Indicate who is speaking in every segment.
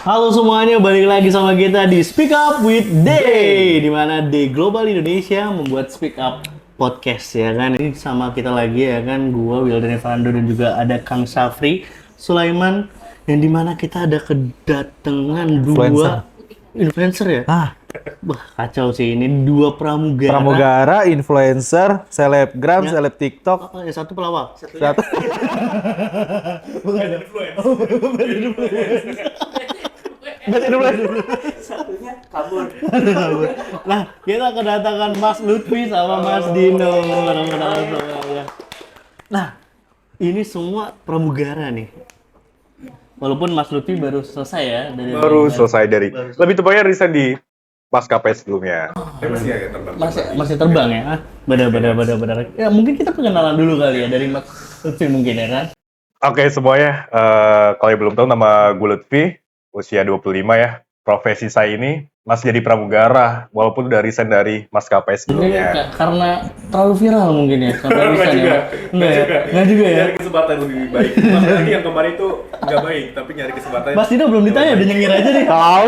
Speaker 1: Halo semuanya, balik lagi sama kita di Speak Up with Day, di mana Day Global Indonesia membuat Speak Up Podcast ya kan. Ini sama kita lagi ya kan, gua Wildan Evando dan juga ada Kang Safri Sulaiman, yang dimana kita ada kedatangan dua influencer ya. Wah, kacau sih ini, dua pramugara.
Speaker 2: Pramugara, influencer, selebgram,
Speaker 1: Ya.
Speaker 2: seleb TikTok.
Speaker 1: Oh, yang satu pelawak.
Speaker 2: Satu.
Speaker 1: Bukan
Speaker 3: Satunya kabur.
Speaker 1: Nah, kita kedatangan Mas Lutfi sama Mas Dino. Nah, ini semua pramugara nih. Walaupun Mas Lutfi baru selesai ya dari
Speaker 4: Selesai dari lebih tepatnya resign di maskapai sebelumnya.
Speaker 3: Masih agak terbang.
Speaker 1: masih terbang ya. Benar. Ya, mungkin kita perkenalan dulu kali ya dari Mas Lutfi mungkin ya kan.
Speaker 4: Oke semuanya, kalau yang belum tahu nama gue Lutfi, usia 25 ya. Profesi saya ini masih jadi pramugara, walaupun udah resign dari maskapai
Speaker 1: Ini
Speaker 4: sebelumnya.
Speaker 1: karena terlalu viral mungkin ya sampai bisa ya. Enggak juga ya.
Speaker 3: Nyari kesempatan lebih baik. Masalahnya yang kemarin itu nggak baik, tapi nyari kesempatan.
Speaker 1: Mas Dino belum ditanya, udah nyengir aja nih.
Speaker 2: Tahu.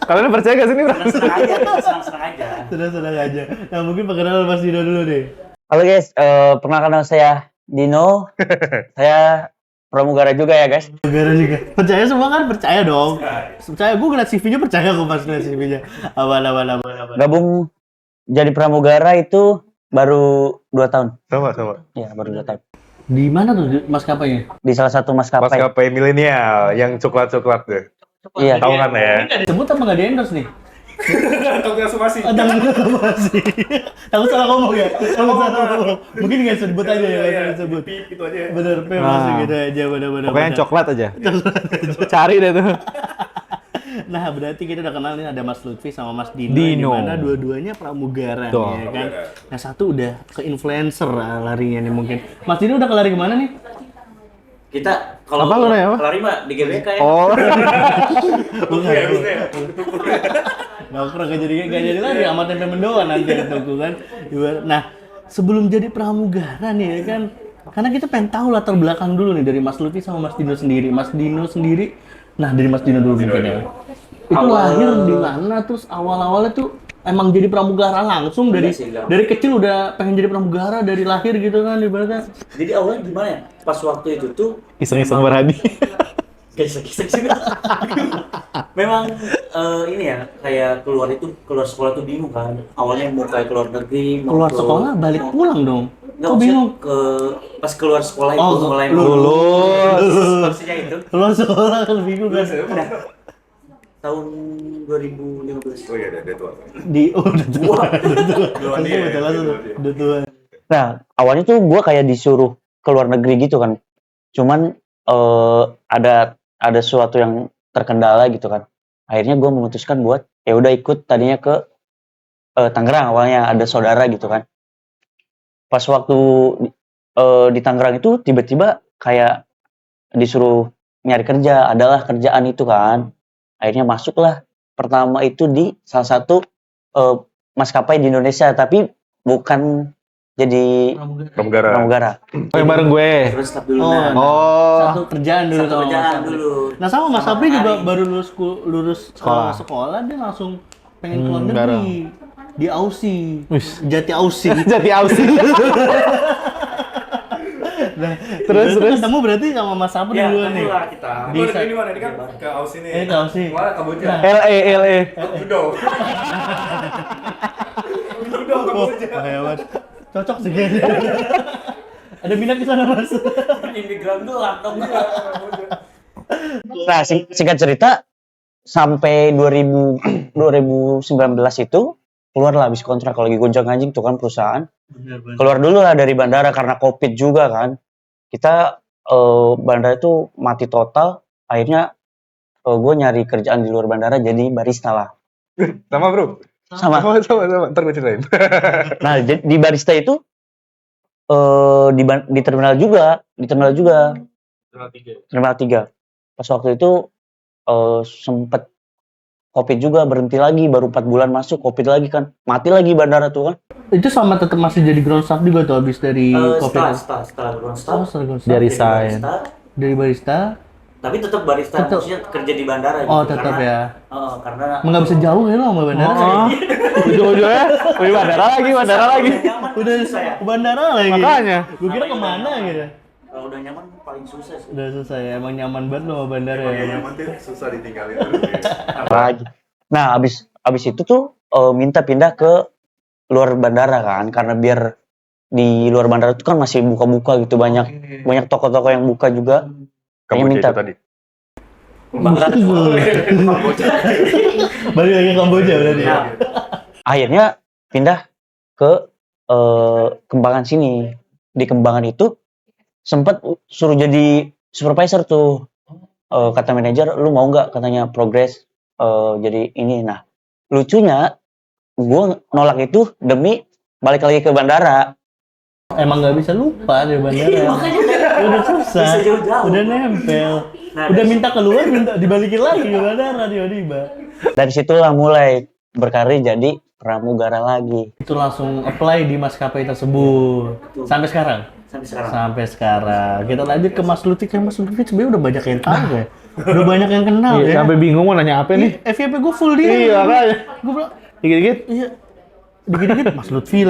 Speaker 2: Kalian percaya gak sih ini?
Speaker 3: Senang aja, senang aja.
Speaker 1: Senang aja. Nah, mungkin perkenalan Mas Dino dulu deh.
Speaker 5: Halo guys, perkenalkan nama saya Dino. Saya pramugara juga ya guys.
Speaker 1: Negara juga. Percaya semua kan? Percaya dong. Percaya, gue ngeliat CV-nya percaya kok Mas ngeliat CV-nya. Apa.
Speaker 5: Gabung jadi pramugara itu baru 2 tahun.
Speaker 4: Sama.
Speaker 5: Ya, baru 2 tahun.
Speaker 1: Di mana tuh maskapainya?
Speaker 5: Di salah satu maskapai.
Speaker 4: Maskapai milenial yang coklat-coklat deh.
Speaker 5: Iya.
Speaker 4: Tahu kan ya?
Speaker 1: Disebut apa nggak di-endorse nih?
Speaker 3: Takut asumasi.
Speaker 1: Masih. Takut salah ngomong ya? Takut salah ngomong. Mungkin nggak sebut aja ya, nggak disebut.
Speaker 3: Pip itu aja.
Speaker 1: Bener, P masih gitu aja, bener.
Speaker 2: Pokoknya coklat aja. Cari deh tuh.
Speaker 1: Nah, berarti kita udah kenal nih, ada Mas Lutfi sama Mas Dino.
Speaker 2: Dino.
Speaker 1: Di mana dua-duanya pramugara
Speaker 2: Betul.
Speaker 1: nih, ya kan. Nah, satu udah ke influencer larinya nih mungkin. Mas Dino udah lari kemana nih?
Speaker 3: Kita kalau
Speaker 2: Apa lu nanya apa?
Speaker 3: lari mah di GBK ya.
Speaker 2: Oh,
Speaker 1: Nongkrong gak jadi lari sama tempe mendoan nanti itu kan. Nah, sebelum jadi pramugara nih ya kan, karena kita pengen tahu latar belakang dulu nih dari Mas Lutfi sama Mas Dino sendiri. Mas Dino sendiri, nah dari Mas Dino dulu mungkin ya. Itu lahir di mana, terus awal-awalnya tuh emang jadi pramugara langsung dari
Speaker 3: Enggak sih, enggak.
Speaker 1: dari kecil udah pengen jadi pramugara dari lahir gitu kan ibaratnya.
Speaker 3: Jadi awalnya gimana ya? Pas waktu itu tuh
Speaker 2: iseng-iseng berani.
Speaker 3: kisah-kisah sih. Memang ini ya, kayak keluar sekolah tuh bingung kan. Awalnya mau kayak keluar negeri, mau
Speaker 1: Keluar
Speaker 3: ke-
Speaker 1: sekolah balik
Speaker 3: mau-
Speaker 1: pulang dong.
Speaker 3: Nggak,
Speaker 1: Kok bingung?
Speaker 3: pas keluar sekolah itu
Speaker 1: Oh,
Speaker 3: mulai
Speaker 2: lulus.
Speaker 3: maksudnya itu
Speaker 1: Keluar sekolah kan bingung kan.
Speaker 3: tahun 2015.
Speaker 4: Oh iya, dia tua.
Speaker 1: Udah tua.
Speaker 3: Duluan dia,
Speaker 1: Udah tua.
Speaker 5: Nah, awalnya tuh gue kayak disuruh ke luar negeri gitu kan. Cuman ada sesuatu yang terkendala gitu kan. Akhirnya gue memutuskan buat ya udah ikut tadinya ke Tangerang, awalnya ada saudara gitu kan. Pas waktu di Tangerang itu tiba-tiba kayak disuruh nyari kerja, adalah kerjaan itu kan. Akhirnya masuklah pertama itu di salah satu maskapai di Indonesia, tapi bukan jadi
Speaker 4: Pramugara.
Speaker 5: pramugara.
Speaker 2: Oh, yang bareng gue.
Speaker 3: Terus start dulu
Speaker 1: Oh,
Speaker 3: nah.
Speaker 2: Oh,
Speaker 1: Satu kerjaan dulu
Speaker 3: Satu
Speaker 1: sama
Speaker 3: kerjaan
Speaker 1: Mas Sapri.
Speaker 3: dulu.
Speaker 1: Nah sama Mas
Speaker 3: Sama
Speaker 1: Sapri juga
Speaker 3: Ari.
Speaker 1: baru lulus
Speaker 2: Sekolah.
Speaker 1: sekolah dia langsung pengen keluar
Speaker 2: Hmm,
Speaker 1: negeri
Speaker 2: bareng.
Speaker 1: di Aussie,
Speaker 2: Wis.
Speaker 1: Jati Aussie.
Speaker 2: Jati Aussie.
Speaker 1: Nah,
Speaker 2: Terus.
Speaker 1: ketemu berarti sama Mas Sapri
Speaker 3: Ya,
Speaker 1: duluan nih.
Speaker 3: lah kita.
Speaker 1: Di sa-
Speaker 3: Ini mana? Ini kan ke Aussie nih.
Speaker 1: Ke Aussie.
Speaker 3: Mana Kamboja?
Speaker 1: Nah.
Speaker 2: LA.
Speaker 3: Udah. Udah
Speaker 1: Oh, bahaya banget. Cocok sih kayaknya. Ada minat di sana Mas.
Speaker 3: imigran tuh atau enggak?
Speaker 5: Nah, singkat cerita sampai 2019 itu keluarlah habis kontrak, kalau lagi gonjang-ganjing tuh kan perusahaan. Keluar dulu lah dari bandara karena Covid juga kan. Kita bandara itu mati total. Akhirnya gue nyari kerjaan di luar bandara jadi barista lah.
Speaker 4: Sama bro.
Speaker 5: Sama.
Speaker 4: Sama. Ntar gue ceritain.
Speaker 5: Nah, di barista itu di terminal juga, Terminal 3. Pas waktu itu sempet Covid juga, berhenti lagi, baru 4 bulan masuk, Covid lagi kan. Mati lagi bandara tuh kan.
Speaker 1: Itu sama tetap masih jadi ground staff juga tuh habis dari Covid.
Speaker 3: Setelah ground staff.
Speaker 1: Oh, setelah ground staff.
Speaker 2: Dia resign.
Speaker 1: Dari barista
Speaker 3: Tapi tetap barista,
Speaker 1: Tetep.
Speaker 3: maksudnya kerja di bandara gitu.
Speaker 1: Oh, tetap ya.
Speaker 3: Karena
Speaker 1: Nggak bisa jauh ya lo sama bandara.
Speaker 2: Oh, ujung-ujungnya wih, bandara lagi.
Speaker 3: nyaman
Speaker 1: Udah
Speaker 3: susah ya.
Speaker 1: ke bandara lagi.
Speaker 2: Makanya.
Speaker 1: Gue kira
Speaker 3: Namanya
Speaker 1: kemana
Speaker 3: udah
Speaker 1: gitu.
Speaker 3: Kalau udah nyaman paling susah sih.
Speaker 1: Udah selesai ya. Emang nyaman banget lo sama bandara ya.
Speaker 4: nyaman tuh susah ditinggalin.
Speaker 5: lagi. Nah, abis itu tuh minta pindah ke luar bandara kan, karena biar di luar bandara itu kan masih buka-buka gitu, banyak toko-toko yang buka juga.
Speaker 4: Kamboja
Speaker 5: minta.
Speaker 4: itu tadi.
Speaker 1: Balik lagi ke Kamboja berarti ya.
Speaker 3: Nah,
Speaker 5: Akhirnya pindah ke Kembangan sini. Di Kembangan itu sempat suruh jadi supervisor tuh. Kata manajer, lu mau nggak katanya progres jadi ini. Nah, lucunya gue nolak itu demi balik lagi ke bandara.
Speaker 1: Emang nggak bisa lupa di bandara.
Speaker 3: makanya
Speaker 1: Udah susah.
Speaker 3: bisa jauh-jauh.
Speaker 1: Udah nempel.
Speaker 3: Nah,
Speaker 1: Udah
Speaker 3: dari
Speaker 1: minta keluar, minta dibalikin lagi ke bandara tiba-tiba.
Speaker 5: Dari situlah mulai berkarir jadi pramugara lagi.
Speaker 1: Itu langsung apply di maskapai tersebut. Sampai sekarang.
Speaker 3: sampai sekarang.
Speaker 1: Sampai sekarang. Kita lanjut ke Mas Lutfi. Mas Lutfi sebenarnya udah banyak yang tahu ya. Udah banyak yang kenal
Speaker 2: Iya,
Speaker 1: ya.
Speaker 2: sampai bingung mau nanya apa nih.
Speaker 1: FYP gue full dia.
Speaker 2: Iya, makanya.
Speaker 1: Gue bilang,
Speaker 2: Dikit-dikit.
Speaker 1: iya. Dikit-dikit Mas Lutfi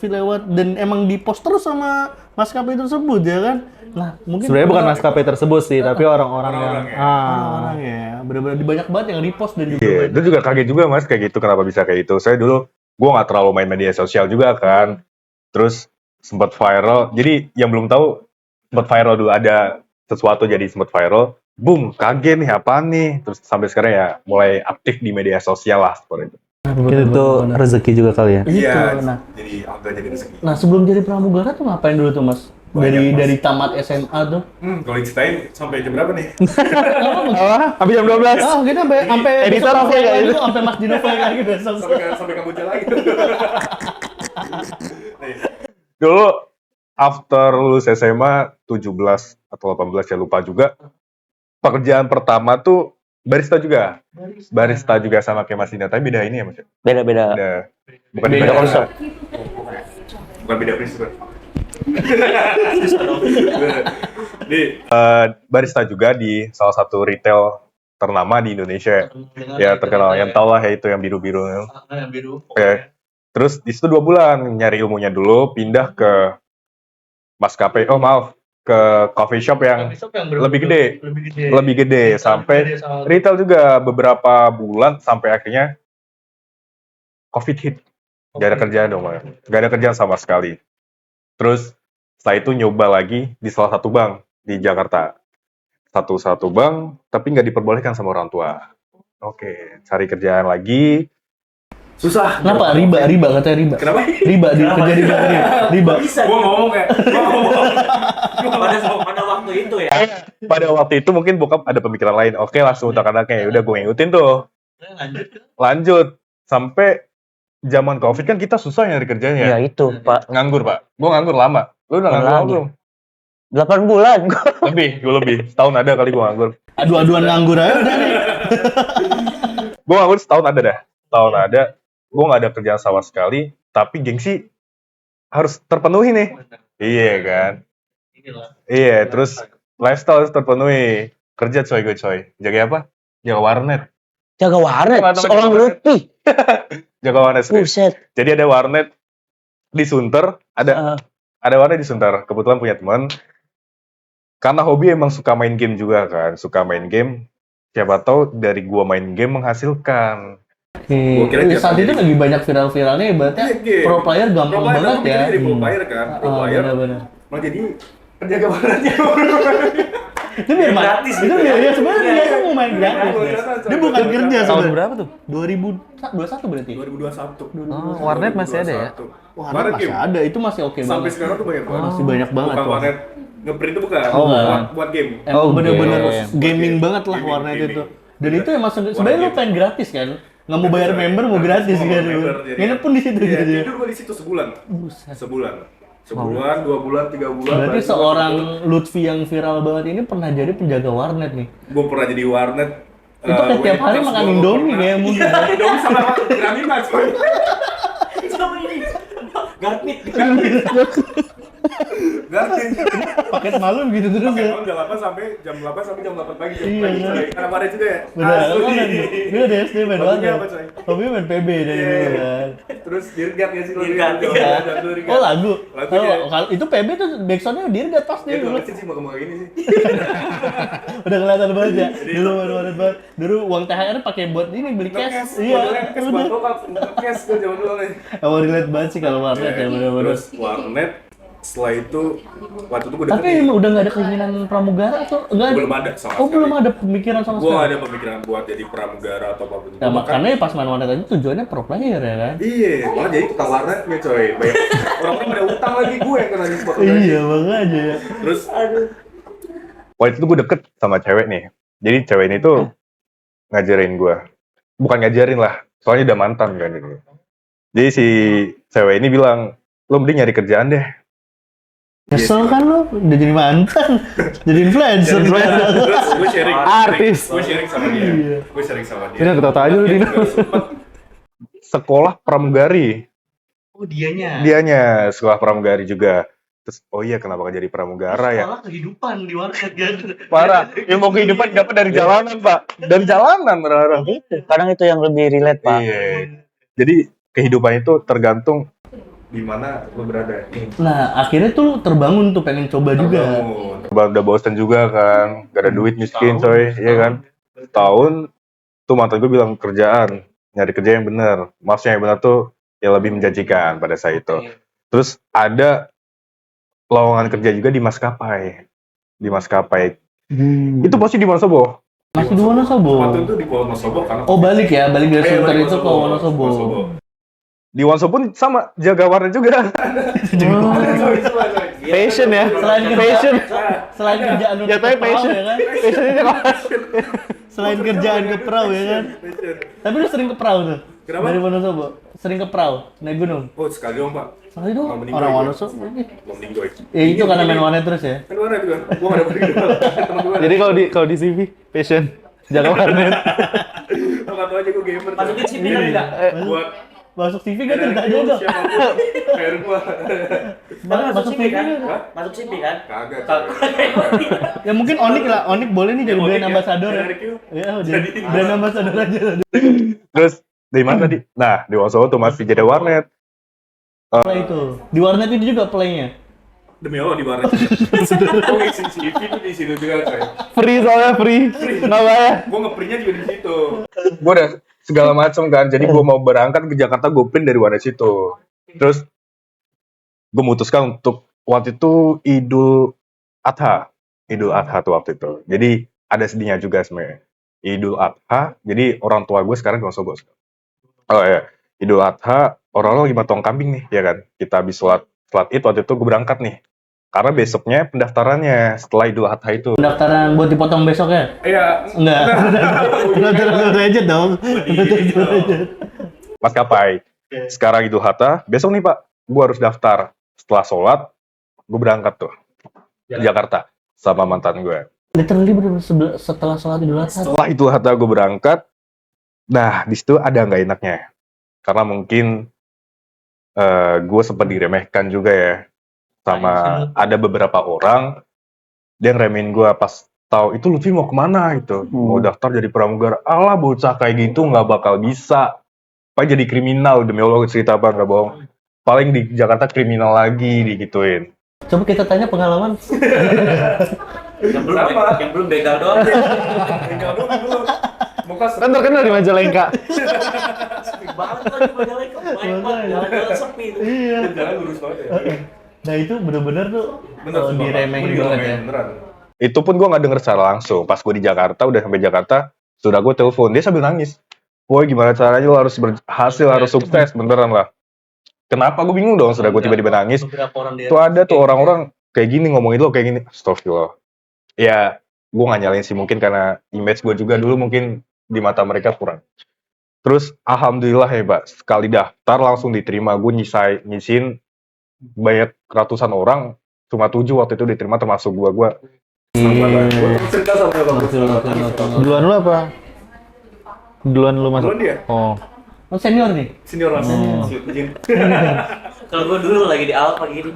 Speaker 1: lewat dan emang di poster sama maskapai tersebut ya kan. Nah, mungkin
Speaker 2: Sebenarnya bukan maskapai tersebut sih, tapi orang-orang yang
Speaker 1: orang ya. Bener-bener banyak banget yang repost dan juga
Speaker 4: Iya, itu juga kaget juga mas kayak gitu. Kenapa bisa kayak gitu? Saya dulu gue nggak terlalu main media sosial juga kan. Terus sempat viral. Jadi yang belum tahu sempat viral dulu, ada sesuatu jadi sempat viral. Boom, kaget nih apaan nih. Terus sampai sekarang ya mulai aktif di media sosial lah seperti itu.
Speaker 2: itu rezeki juga kali ya.
Speaker 1: Itu. Nah,
Speaker 4: jadi agak jadi rezeki.
Speaker 1: nah sebelum jadi pramugara tuh ngapain dulu tuh Mas?
Speaker 4: Banyak, Mas.
Speaker 1: Dari tamat SMA tuh.
Speaker 6: Kalau diceritain sampai jam berapa nih?
Speaker 2: Habis jam 12.
Speaker 1: Ah, kita sampai
Speaker 2: Editor
Speaker 1: besok
Speaker 2: oke
Speaker 1: lagi
Speaker 2: kayak gitu.
Speaker 1: tuh, sampai Mas Dino lagi besok.
Speaker 6: Sampai Kamboja lagi.
Speaker 4: Dulu after lulus SMA 17 atau 18 ya lupa juga. Pekerjaan pertama tuh barista juga. Barista juga sama kayak Mas Dina, tapi beda ini ya Mas.
Speaker 5: Beda-beda.
Speaker 4: Bukan
Speaker 1: Beda
Speaker 4: beda
Speaker 5: konsep.
Speaker 6: Bukan beda prinsip. Di
Speaker 4: barista juga di salah satu retail ternama di Indonesia. Ya terkenal, yang tau lah ya itu yang biru-biru. Oke. Terus di situ 2 bulan nyari ilmunya dulu, pindah ke maskapai. Oh maaf, ke coffee shop yang lebih gede sampai retail juga beberapa bulan sampai akhirnya COVID hit. Gak ada kerjaan dong, Mas. Gak ada kerjaan sama sekali. Terus setelah itu nyoba lagi di salah satu bank di Jakarta. Satu bank, tapi nggak diperbolehkan sama orang tua. Oke, cari kerjaan lagi.
Speaker 6: susah.
Speaker 1: Kenapa? Riba katanya riba.
Speaker 6: Kenapa?
Speaker 1: Riba di kerja riba.
Speaker 3: Bisa.
Speaker 6: Gua ngomong kayak
Speaker 3: pada waktu itu ya.
Speaker 4: Pada waktu itu mungkin bokap ada pemikiran lain. Oke, langsung utak anaknya. Udah gue ngikutin tuh. Lanjut. Sampai zaman COVID kan kita susah nyari kerjanya.
Speaker 5: Ya itu, Pak.
Speaker 4: Nganggur, Pak. Gue nganggur lama. Lu udah nganggur
Speaker 5: Lagi.
Speaker 4: belum?
Speaker 5: 8 bulan.
Speaker 4: Gue lebih. Setahun ada kali gue nganggur.
Speaker 1: Adu-aduan nganggur aja udah nih.
Speaker 4: Gue nganggur setahun ada dah. Setahun ada. Gue gak ada kerjaan sama sekali. Tapi gengsi harus terpenuhi nih. Iya kan? Iya, terus lifestyle harus terpenuhi. Kerja coy gue coy. Jaga apa? Jaga warnet.
Speaker 5: Jaga warnet,
Speaker 4: Teman-teman
Speaker 5: seorang
Speaker 4: jaga
Speaker 5: Lutfi.
Speaker 4: Jaga warnet serius.
Speaker 5: Buset.
Speaker 4: Jadi ada warnet di Sunter, ada warnet di Sunter. Kebetulan punya teman. Karena hobi emang suka main game juga kan, suka main game. Siapa tahu dari gua main game menghasilkan.
Speaker 6: Gua kira dia
Speaker 1: Saat itu
Speaker 6: tadi-
Speaker 1: lagi banyak viral-viralnya ibaratnya
Speaker 6: Iya, game.
Speaker 1: pro player gampang banget ya.
Speaker 6: Jadi pro player kan, pro player.
Speaker 1: Benar-benar.
Speaker 6: Malah jadi penjaga warnetnya.
Speaker 1: Itu biar
Speaker 3: Gratis
Speaker 1: itu
Speaker 3: gitu
Speaker 1: biar
Speaker 3: ya.
Speaker 1: dia sebenarnya
Speaker 3: Iya,
Speaker 1: dia
Speaker 3: iya.
Speaker 1: tuh mau main gratis.
Speaker 6: Iya,
Speaker 1: ya.
Speaker 6: gratis.
Speaker 1: Dia bukan kerja
Speaker 2: Tahun
Speaker 1: sebenarnya.
Speaker 2: berapa tuh?
Speaker 1: 2021 berarti.
Speaker 6: 2021.
Speaker 2: Oh, warnet masih ada ya?
Speaker 1: Wah,
Speaker 6: Warnet
Speaker 1: masih
Speaker 6: game.
Speaker 1: ada. Itu masih oke
Speaker 6: Sampai
Speaker 1: banget.
Speaker 6: sekarang tuh banyak banget.
Speaker 1: Masih banyak banget
Speaker 6: Bukan
Speaker 1: tuh.
Speaker 6: warnet ngeprint itu bukan.
Speaker 1: Oh, enggak.
Speaker 6: buat game.
Speaker 1: Emang
Speaker 2: Oh,
Speaker 1: bener-bener
Speaker 2: game.
Speaker 1: gaming banget lah
Speaker 6: Gaming,
Speaker 1: warnet
Speaker 6: gaming.
Speaker 1: itu. Dan itu emang sebenarnya lu pengen gratis kan? Nggak mau bayar member, mau gratis
Speaker 6: Mau
Speaker 1: kan?
Speaker 6: member, jadi-
Speaker 1: Nginep pun di situ
Speaker 6: Iya,
Speaker 1: gitu ya.
Speaker 6: tidur gua di situ sebulan.
Speaker 1: Buset.
Speaker 6: Sebulan, 2 bulan, 3 bulan.
Speaker 1: Berarti seorang Lutfi yang viral banget ini pernah jadi penjaga warnet nih.
Speaker 6: Gue pernah jadi warnet.
Speaker 1: Itu kayak tiap hari makan Indomie kayak mungkin.
Speaker 6: Indomie sama Grammy Mas.
Speaker 3: Sama ini. Garpit.
Speaker 6: Gratis.
Speaker 1: Paket malam gitu terus
Speaker 6: Pakai
Speaker 1: ya.
Speaker 6: malam jam 8 sampai jam 8 pagi.
Speaker 1: Iya,
Speaker 6: Pagi,
Speaker 1: kan.
Speaker 6: coy. Karena pada juga ya.
Speaker 1: Bener,
Speaker 6: Asli.
Speaker 1: kan gue dari SD main
Speaker 6: Hobinya
Speaker 1: banget.
Speaker 6: apa, coy?
Speaker 1: Hobinya main PB dari
Speaker 6: Iya.
Speaker 1: dulu kan.
Speaker 6: Terus dirgat ya sih lo.
Speaker 3: Dirgat,
Speaker 6: Iya.
Speaker 1: Oh lagu.
Speaker 6: Lagunya.
Speaker 1: Kalau itu PB tuh backsoundnya dirgat pasti.
Speaker 6: Ya dulu kecil sih mau ngomong kayak gini sih.
Speaker 1: Udah kelihatan banget ya. Dulu banget banget. Dulu uang THR pakai buat ini beli cash. Iya.
Speaker 6: Cash
Speaker 1: Udah.
Speaker 6: buat bokap. Cash gue zaman dulu nih.
Speaker 1: Emang relate banget sih kalau warnet ya bener-bener.
Speaker 6: Terus warnet setelah itu waktu itu gue
Speaker 1: Tapi emang udah nggak ada keinginan pramugara atau enggak?
Speaker 6: belum ada sama
Speaker 1: Oh
Speaker 6: sekali.
Speaker 1: belum ada pemikiran sama
Speaker 6: Gue
Speaker 1: sekali.
Speaker 6: ada pemikiran buat jadi pramugara atau apapun.
Speaker 1: Nah makanya pas main warnet aja tujuannya pro player ya kan?
Speaker 6: Iya, malah jadi tukang warnetnya coy. Banyak orang-orang pada utang lagi gue yang kena nyesek.
Speaker 1: Iya makanya ya.
Speaker 6: Terus
Speaker 4: Waktu itu gue deket sama cewek nih. Jadi cewek ini tuh ngajarin gue. Bukan ngajarin lah, soalnya udah mantan kan. Jadi si cewek ini bilang, lo mending nyari kerjaan deh.
Speaker 1: Kesel kan lo udah jadi mantan, jadi influencer.
Speaker 6: terus gue sharing
Speaker 2: Artis.
Speaker 6: gue sharing sama dia.
Speaker 1: Iya.
Speaker 6: Gue sharing sama dia.
Speaker 2: Ini ketawa aja lu,
Speaker 6: Dia
Speaker 2: Dino.
Speaker 6: juga sempet
Speaker 4: Sekolah pramugari.
Speaker 1: Oh dianya.
Speaker 4: Dianya sekolah pramugari juga. Terus, oh iya kenapa gak jadi pramugara ya?
Speaker 1: Malah kehidupan di warnet kan.
Speaker 4: Parah, ilmu kehidupan dapat dari jalanan pak. Dari jalanan orang-orang.
Speaker 5: Kadang itu yang lebih relate, Pak.
Speaker 4: Iya. Jadi kehidupan itu tergantung.
Speaker 6: di mana lo berada.
Speaker 1: Nah akhirnya tuh terbangun tuh pengen coba juga.
Speaker 4: Udah bosen juga kan. Gak ada duit miskin coy. Iya kan. Setahun tuh mantan gue bilang kerjaan. Nyari kerja yang bener. Maksudnya yang bener tuh yang lebih menjanjikan pada saat itu. Terus ada lowongan kerja juga di maskapai. Di maskapai. Itu pasti di Wonosobo.
Speaker 1: Masih di Wonosobo.
Speaker 6: Waktu itu di Wonosobo karena
Speaker 1: Oh balik ya, balik dari Sunter
Speaker 6: balik
Speaker 1: itu ke Wonosobo.
Speaker 4: Di Wonosobo pun sama jaga warnet juga.
Speaker 2: Passion ya.
Speaker 1: Selain
Speaker 2: Passion.
Speaker 1: Selain kerjaan lu
Speaker 2: Jatuhnya
Speaker 1: ke perahu
Speaker 2: passion.
Speaker 1: ya kan?
Speaker 2: Passionnya apa?
Speaker 1: Selain kerjaan ke perahu ya kan? Tapi lu sering ke perahu tuh?
Speaker 6: Kenapa?
Speaker 1: Dari Wonosobo? Sering ke perahu? Naik gunung?
Speaker 6: Oh sekali dong pak.
Speaker 1: Sekali dong,
Speaker 6: Mau meninggal
Speaker 1: orang
Speaker 6: ya?
Speaker 1: Wonosobo ini.
Speaker 6: Mau meninggoy.
Speaker 1: Ya itu karena main warnet terus ya?
Speaker 6: Kan warnet juga. Gue gak ada meninggal. Temen gue.
Speaker 2: Jadi kalau di CV passion jaga warnet.
Speaker 6: Lo tau aja gue gamer.
Speaker 3: Masukin CV kan enggak?
Speaker 6: Buat
Speaker 1: Masuk TV kan cerita aja dong.
Speaker 6: siapapun. Kayak gue.
Speaker 3: Tapi
Speaker 1: Masuk
Speaker 3: masuk CV kan?
Speaker 1: TV.
Speaker 6: Hah?
Speaker 3: Masuk CV kan?
Speaker 6: Kagak. coy.
Speaker 1: Ya mungkin Onik lah, Onik boleh nih jadi
Speaker 6: Ya,
Speaker 1: brand
Speaker 6: Onik ya.
Speaker 1: ambassador ya.
Speaker 6: Dari Q.
Speaker 1: Iya, jadi brand ambassador aja.
Speaker 4: Terus dari mana tadi? Nah di Wonosobo tuh masih jadi warnet.
Speaker 1: Play itu. Di warnet itu juga playnya.
Speaker 6: Demi Allah di warnet. Gue ngisi CV tuh di situ juga coy.
Speaker 2: Free soalnya free. Nggak bayar.
Speaker 6: Gue nge-printnya juga di situ.
Speaker 4: Gue udah segala macam kan. Jadi gue mau berangkat ke Jakarta, gue print dari warnet situ. Terus gue memutuskan untuk waktu itu Idul Adha tuh waktu itu. Jadi ada sedihnya juga sebenarnya. Idul Adha. Jadi orang tua gue sekarang di Wonosobo. Oh ya, Idul Adha orang-orang lagi motong kambing nih, ya kan? Kita habis sholat Id waktu itu gue berangkat nih. Karena besoknya pendaftarannya setelah Idul Adha itu.
Speaker 1: Pendaftaran buat dipotong besok ya?
Speaker 6: Iya.
Speaker 1: Enggak. Udah aja dong.
Speaker 4: Maskapai. Sekarang Idul Adha, besok nih Pak, gue harus daftar. Setelah sholat, gue berangkat tuh ke Jakarta sama mantan gue.
Speaker 1: Literally bener setelah sholat Idul Adha.
Speaker 4: Setelah Idul Adha gue berangkat, nah di situ ada nggak enaknya. Karena mungkin gue sempat diremehkan juga ya sama ada beberapa orang dia ngeremehin gue pas tahu itu Lutfi mau kemana gitu, mau daftar jadi pramugara. Alah bocah kayak gitu nggak bakal bisa. Paling jadi kriminal, demi Allah cerita apa nggak bohong. Paling di Jakarta kriminal lagi digituin.
Speaker 1: Coba kita tanya pengalaman.
Speaker 3: Yang belum begal doang.
Speaker 6: Tinggal dulu dulu. Muka
Speaker 2: Kan terkenal di Majalengka.
Speaker 3: Sepi banget kan di Majalengka. Main banget, jalan-jalan sepi itu.
Speaker 1: Iya.
Speaker 6: jalan lurus banget ya.
Speaker 1: Nah itu bener-bener tuh
Speaker 6: Bener
Speaker 1: oh,
Speaker 6: sumpah, Pak.
Speaker 1: diremehin
Speaker 6: Gua
Speaker 1: banget ya.
Speaker 6: diremehin beneran.
Speaker 4: Itu pun gue nggak denger secara langsung. Pas gue di Jakarta, udah sampai Jakarta, sudah gue telepon dia sambil nangis. Woi gimana caranya lo harus berhasil, harus sukses, beneran lah. Kenapa gue bingung dong, sudah gue tiba-tiba nangis. Tuh ada tuh orang-orang kayak gini ngomongin lo kayak gini. Astagfirullah. Ya, gue gak nyalain sih mungkin karena image gue juga dulu mungkin di mata mereka kurang. Terus alhamdulillah ya Pak, sekali daftar langsung diterima. Gue nyisin banyak ratusan orang, cuma 7 waktu itu diterima termasuk gue.
Speaker 6: Gue cerita sama bapak.
Speaker 2: Duluan lu apa? Duluan lu masuk.
Speaker 6: Duluan dia.
Speaker 2: Oh.
Speaker 1: Oh senior nih?
Speaker 6: Senior langsung. Izin.
Speaker 3: Kalau gue dulu lagi di awal pagi ini.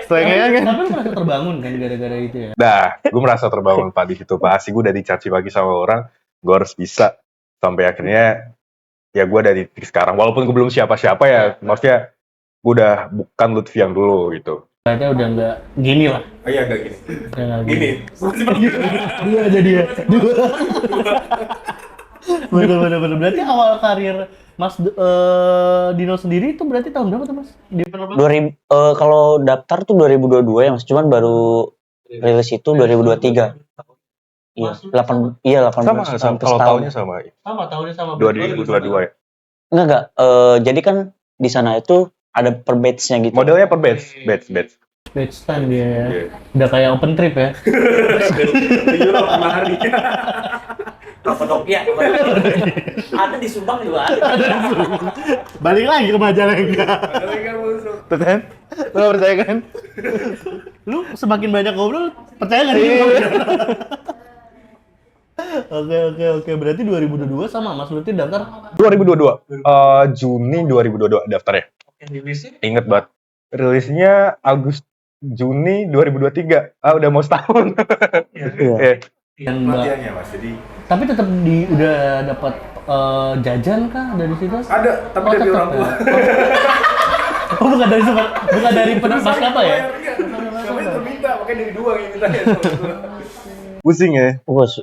Speaker 2: Setengahnya kan.
Speaker 1: Tapi lu merasa terbangun kan gara-gara itu ya?
Speaker 4: Nah, gue merasa terbangun Pak di situ Pak. Asli gue udah dicaci pagi sama orang, gue harus bisa sampai akhirnya ya gue dari titik sekarang. Walaupun gue belum siapa-siapa ya, maksudnya gue udah bukan Lutfi yang dulu gitu.
Speaker 1: Kayaknya udah nggak gini lah.
Speaker 6: Oh iya agak gini.
Speaker 1: Udah nggak
Speaker 6: Gini.
Speaker 1: Dua aja dia. Dua. Bener. Berarti awal karir Mas Dino sendiri itu berarti tahun berapa tuh Mas? Di penerbangan?
Speaker 5: Kalau daftar tuh 2022 ya Mas, cuman baru rilis itu 2023. Iya, 18
Speaker 4: Sama,
Speaker 5: tahun
Speaker 4: kalau tahunnya sama.
Speaker 1: Sama tahunnya sama.
Speaker 4: 2022 ya.
Speaker 5: Enggak. Jadi kan di sana itu ada per batch-nya gitu.
Speaker 4: Modelnya per batch.
Speaker 1: Batch time dia ya.
Speaker 4: Iya.
Speaker 1: Udah kayak open trip ya.
Speaker 6: Europe 5 hari.
Speaker 3: Kapadokya. Ada di Subang juga ada.
Speaker 1: Balik lagi ke Majalengka.
Speaker 6: Ada lagi kan musuh.
Speaker 2: Tuh kan? Lu nggak percaya kan?
Speaker 1: Lu semakin banyak ngobrol, percaya nggak sih? Oke. Berarti 2022 sama Mas Lutfi daftar
Speaker 4: 2022. Juni 2022 daftarnya. Ingat banget. Rilisnya Juni 2023. Udah mau setahun.
Speaker 5: Iya.
Speaker 1: dan Mbak.
Speaker 6: Pelatihannya Mas. Jadi
Speaker 1: Tapi tetap udah dapat jajan kah dari situ?
Speaker 6: ada, tapi dari
Speaker 1: tetap
Speaker 6: orang tua.
Speaker 1: ya? Oh, bukan dari maskapai ya?
Speaker 6: Kami terminta, makanya dari dua yang minta ya.
Speaker 4: Pusing ya.